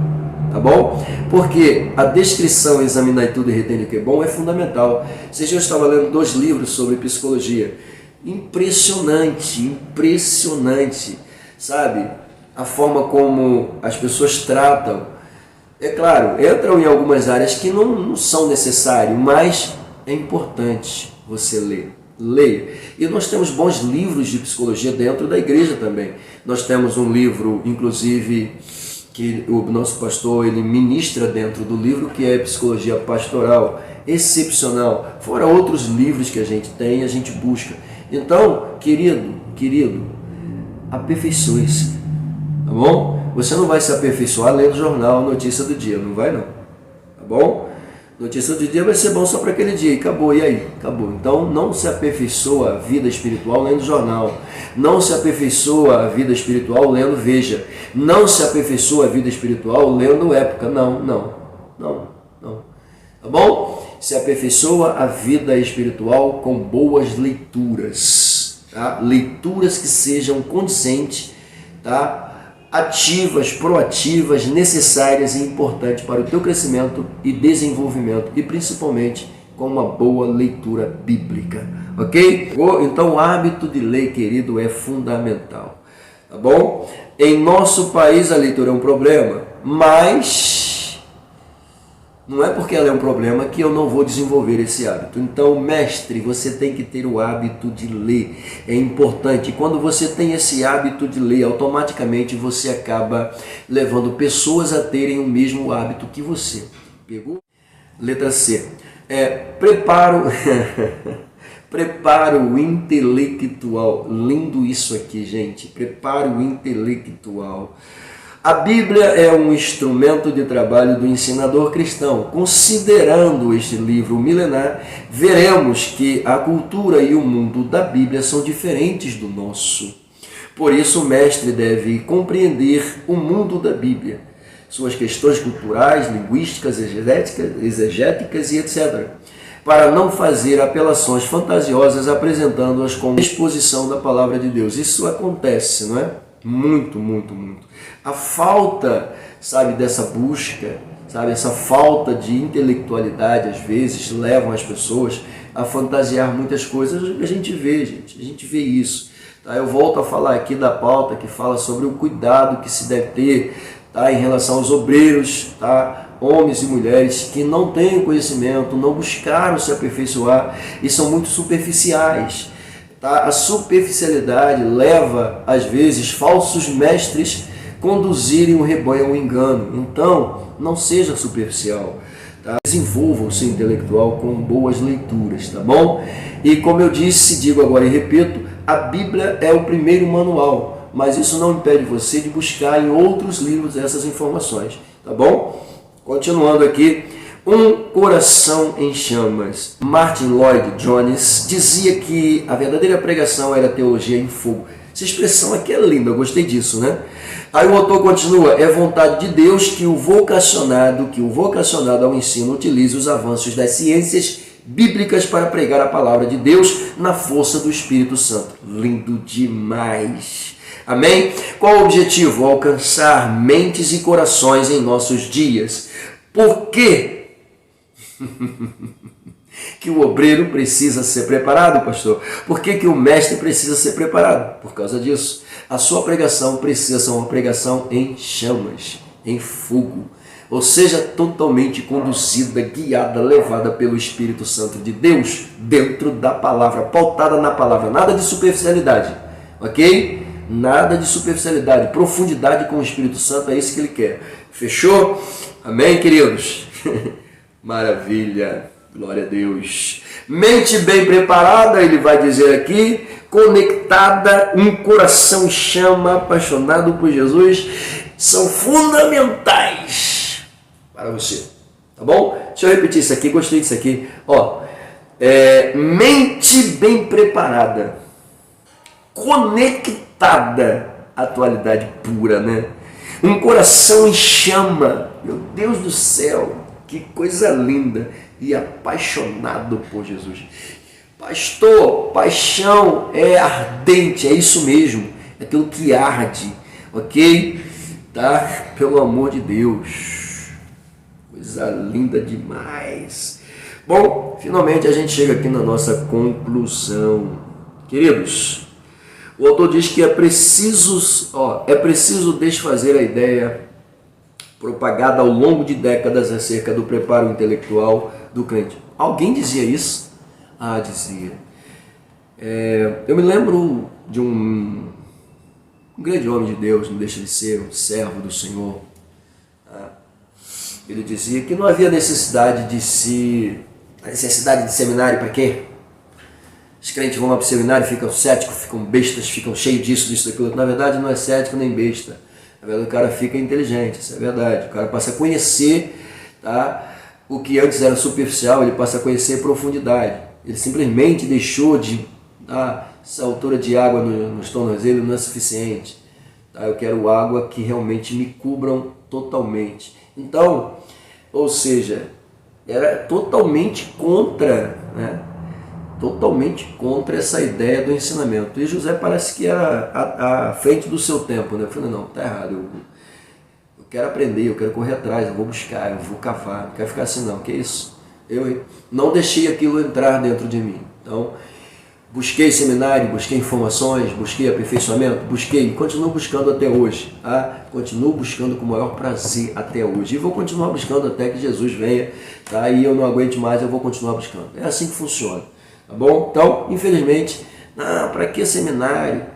tá bom? Porque a descrição, examinar tudo e reter o que é bom é fundamental. Eu estava lendo 2 livros sobre psicologia, impressionante, sabe? A forma como as pessoas tratam, é claro, entram em algumas áreas que não são necessárias, mas é importante você ler. Leia. E nós temos bons livros de psicologia dentro da igreja também. Nós temos um livro, inclusive, que o nosso pastor ele ministra dentro do livro, que é Psicologia Pastoral, excepcional. Fora outros livros que a gente tem, a gente busca. Então, querido, aperfeiçoe-se, tá bom? Você não vai se aperfeiçoar lendo jornal, notícia do dia, não vai não, tá bom? Notícia do dia vai ser bom só para aquele dia e acabou, e aí? Acabou. Então não se aperfeiçoa a vida espiritual lendo jornal, não se aperfeiçoa a vida espiritual lendo Veja, não se aperfeiçoa a vida espiritual lendo Época, não, tá bom? Se aperfeiçoa a vida espiritual com boas leituras, tá? Leituras que sejam condizentes, tá? Ativas, proativas, necessárias e importantes para o teu crescimento e desenvolvimento, e principalmente com uma boa leitura bíblica, ok? Então o hábito de ler, querido, é fundamental, tá bom? Em nosso país a leitura é um problema, mas não é porque ela é um problema que eu não vou desenvolver esse hábito. Então, mestre, você tem que ter o hábito de ler. É importante. Quando você tem esse hábito de ler, automaticamente você acaba levando pessoas a terem o mesmo hábito que você. Pegou? Letra C. Preparo intelectual. Lindo isso aqui, gente. Preparo intelectual. A Bíblia é um instrumento de trabalho do ensinador cristão. Considerando este livro milenar, veremos que a cultura e o mundo da Bíblia são diferentes do nosso. Por isso, o mestre deve compreender o mundo da Bíblia, suas questões culturais, linguísticas, exegéticas e etc., para não fazer apelações fantasiosas apresentando-as como exposição da palavra de Deus. Isso acontece, não é? Muito. A falta, sabe, dessa busca, sabe, essa falta de intelectualidade, às vezes, levam as pessoas a fantasiar muitas coisas. A gente vê isso. Tá? Eu volto a falar aqui da pauta que fala sobre o cuidado que se deve ter, tá, em relação aos obreiros, tá, homens e mulheres que não têm conhecimento, não buscaram se aperfeiçoar e são muito superficiais. A superficialidade leva, às vezes, falsos mestres conduzirem o rebanho ao engano. Então, não seja superficial. Tá? Desenvolva o seu intelectual com boas leituras, tá bom? E como eu disse, digo agora e repito, a Bíblia é o primeiro manual, mas isso não impede você de buscar em outros livros essas informações, tá bom? Continuando aqui. Um coração em chamas. Martin Lloyd Jones dizia que a verdadeira pregação era teologia em fogo. Essa expressão aqui é linda, eu gostei disso, né? Aí o autor continua, é vontade de Deus que o vocacionado ao ensino utilize os avanços das ciências bíblicas para pregar a palavra de Deus na força do Espírito Santo. Lindo demais. Amém? Qual o objetivo? Alcançar mentes e corações em nossos dias. Por quê? que o obreiro precisa ser preparado, pastor? Por que que o mestre precisa ser preparado? Por causa disso. A sua pregação precisa ser uma pregação em chamas, em fogo, ou seja, totalmente conduzida, guiada, levada pelo Espírito Santo de Deus, dentro da palavra, pautada na palavra, nada de superficialidade, ok? Nada de superficialidade, profundidade com o Espírito Santo, é isso que ele quer. Fechou? Amém, queridos? Maravilha, glória a Deus. Mente bem preparada, ele vai dizer aqui, conectada, um coração em chama, apaixonado por Jesus, são fundamentais para você, tá bom? Deixa eu repetir isso aqui, gostei disso aqui. Mente bem preparada, conectada, atualidade pura, né? Um coração em chama, meu Deus do céu, que coisa linda, e apaixonado por Jesus. Pastor, paixão é ardente, é isso mesmo, é aquilo que arde, ok? Tá? Pelo amor de Deus, coisa linda demais. Bom, finalmente a gente chega aqui na nossa conclusão. Queridos, o autor diz que é preciso desfazer a ideia propagada ao longo de décadas acerca do preparo intelectual do crente. Alguém dizia isso? Dizia. Eu me lembro de um grande homem de Deus, não deixa de ser um servo do Senhor. Ele dizia que não havia necessidade de seminário para quê? Os crentes vão lá para o seminário, ficam céticos, ficam bestas, ficam cheios disso, daquilo. Na verdade, não é cético nem besta. Na verdade, o cara fica inteligente, isso é verdade. O cara passa a conhecer, tá? O que antes era superficial, ele passa a conhecer profundidade. Ele simplesmente deixou de essa altura de água nos tornozelos não é suficiente. Tá? Eu quero água que realmente me cubram totalmente. Então, ou seja, era totalmente contra, né? Totalmente contra essa ideia do ensinamento. E José parece que era à frente do seu tempo, né? Eu falei, não, tá errado, eu quero aprender, eu quero correr atrás, eu vou buscar, eu vou cavar, não quero ficar assim não, que isso? Eu não deixei aquilo entrar dentro de mim. Então, busquei seminário, busquei informações, busquei aperfeiçoamento, busquei e continuo buscando até hoje. Continuo buscando com o maior prazer até hoje. E vou continuar buscando até que Jesus venha, tá? E eu não aguente mais, eu vou continuar buscando. É assim que funciona, tá bom? Então, infelizmente, para que seminário?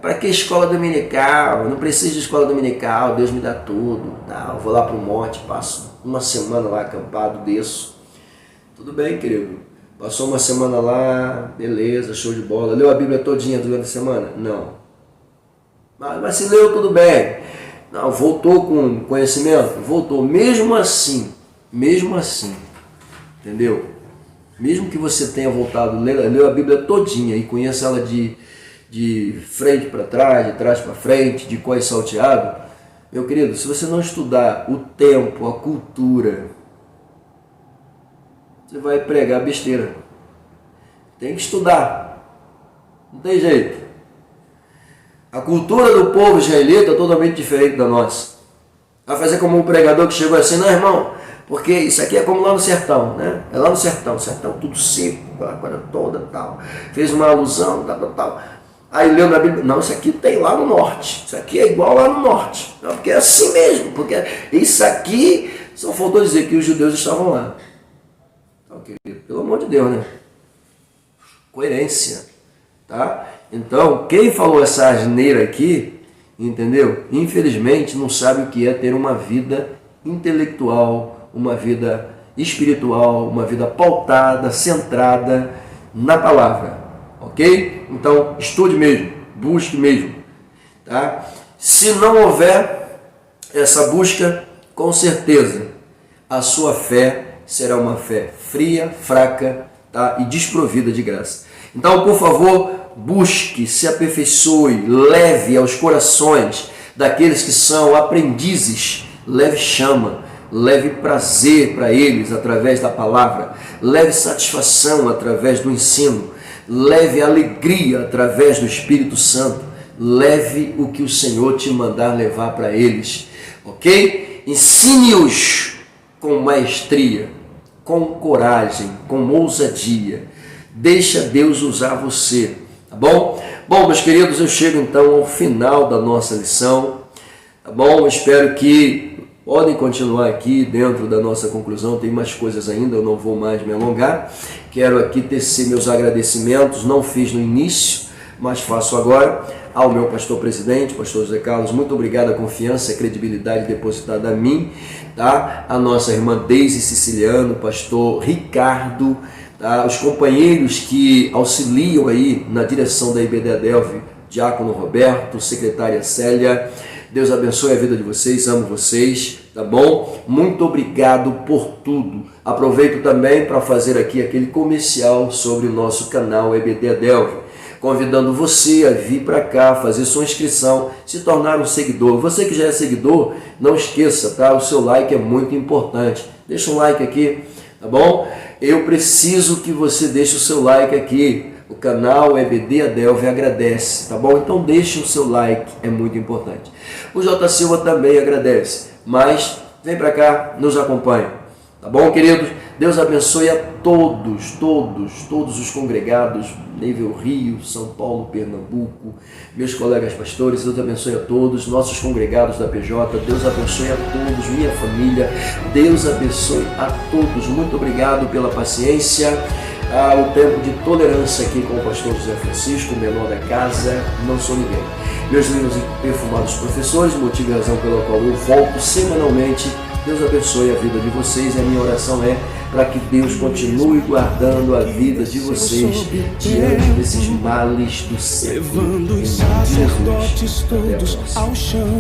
Para que escola dominical? Eu não preciso de escola dominical, Deus me dá tudo. Eu vou lá para o monte, passo uma semana lá acampado, desço. Tudo bem, querido. Passou uma semana lá, beleza, show de bola. Leu a Bíblia todinha durante a semana? Não. Mas se leu, tudo bem. Não, voltou com conhecimento? Voltou. Mesmo assim, entendeu? Mesmo que você tenha voltado, leu a Bíblia todinha e conheça ela de frente para trás, de trás para frente, de có e salteado, meu querido, se você não estudar o tempo, a cultura, você vai pregar besteira. Tem que estudar. Não tem jeito. A cultura do povo israelita é totalmente diferente da nossa. Vai fazer como um pregador que chegou assim, não, irmão, porque isso aqui é como lá no sertão, né? É lá no sertão tudo seco, aquela coisa toda, tal. Fez uma alusão, tal. Aí leu na Bíblia, não, isso aqui tem lá no norte. Isso aqui é igual lá no norte. Não, porque é assim mesmo, porque isso aqui, só faltou dizer que os judeus estavam lá. Okay. Pelo amor de Deus, né? Coerência, tá? Então, quem falou essa asneira aqui, entendeu? Infelizmente não sabe o que é ter uma vida intelectual, uma vida espiritual, uma vida pautada, centrada na palavra, ok? Então, estude mesmo, busque mesmo, tá? Se não houver essa busca, com certeza, a sua fé será uma fé fria, fraca, tá? E desprovida de graça. Então, por favor, busque, se aperfeiçoe, leve aos corações daqueles que são aprendizes, leve chama, leve prazer para eles através da palavra, leve satisfação através do ensino, leve alegria através do Espírito Santo, leve o que o Senhor te mandar levar para eles, ok? Ensine-os com maestria, com coragem, com ousadia. Deixa Deus usar você, tá bom? Bom, meus queridos, eu chego então ao final da nossa lição, tá bom? Eu espero que podem continuar aqui dentro da nossa conclusão, tem mais coisas ainda, eu não vou mais me alongar. Quero aqui tecer meus agradecimentos, não fiz no início, mas faço agora, ao meu pastor presidente, pastor José Carlos, muito obrigado a confiança e a credibilidade depositada a mim, tá? A nossa irmã Deise Siciliano, pastor Ricardo, tá? Os companheiros que auxiliam aí na direção da IBD Adelphi, Diácono Roberto, secretária Célia, Deus abençoe a vida de vocês, amo vocês, tá bom? Muito obrigado por tudo. Aproveito também para fazer aqui aquele comercial sobre o nosso canal EBD Adelphi, convidando você a vir para cá, fazer sua inscrição, se tornar um seguidor. Você que já é seguidor, não esqueça, tá? O seu like é muito importante. Deixa um like aqui, tá bom? Eu preciso que você deixe o seu like aqui. O canal EBD Adelphi agradece, tá bom? Então deixe o seu like, é muito importante. O J. Silva também agradece, mas vem para cá, nos acompanhe, tá bom, queridos? Deus abençoe a todos os congregados, nível Rio, São Paulo, Pernambuco, meus colegas pastores, Deus abençoe a todos, nossos congregados da PJ, Deus abençoe a todos, minha família, Deus abençoe a todos. Muito obrigado pela paciência. O tempo de tolerância aqui com o pastor José Francisco, menor da casa, não sou ninguém. Meus lindos e perfumados professores, motivo e razão pela qual eu volto semanalmente. Deus abençoe a vida de vocês e a minha oração é para que Deus continue guardando a vida de vocês diante desses males do século. Levando os sacerdotes todos ao chão.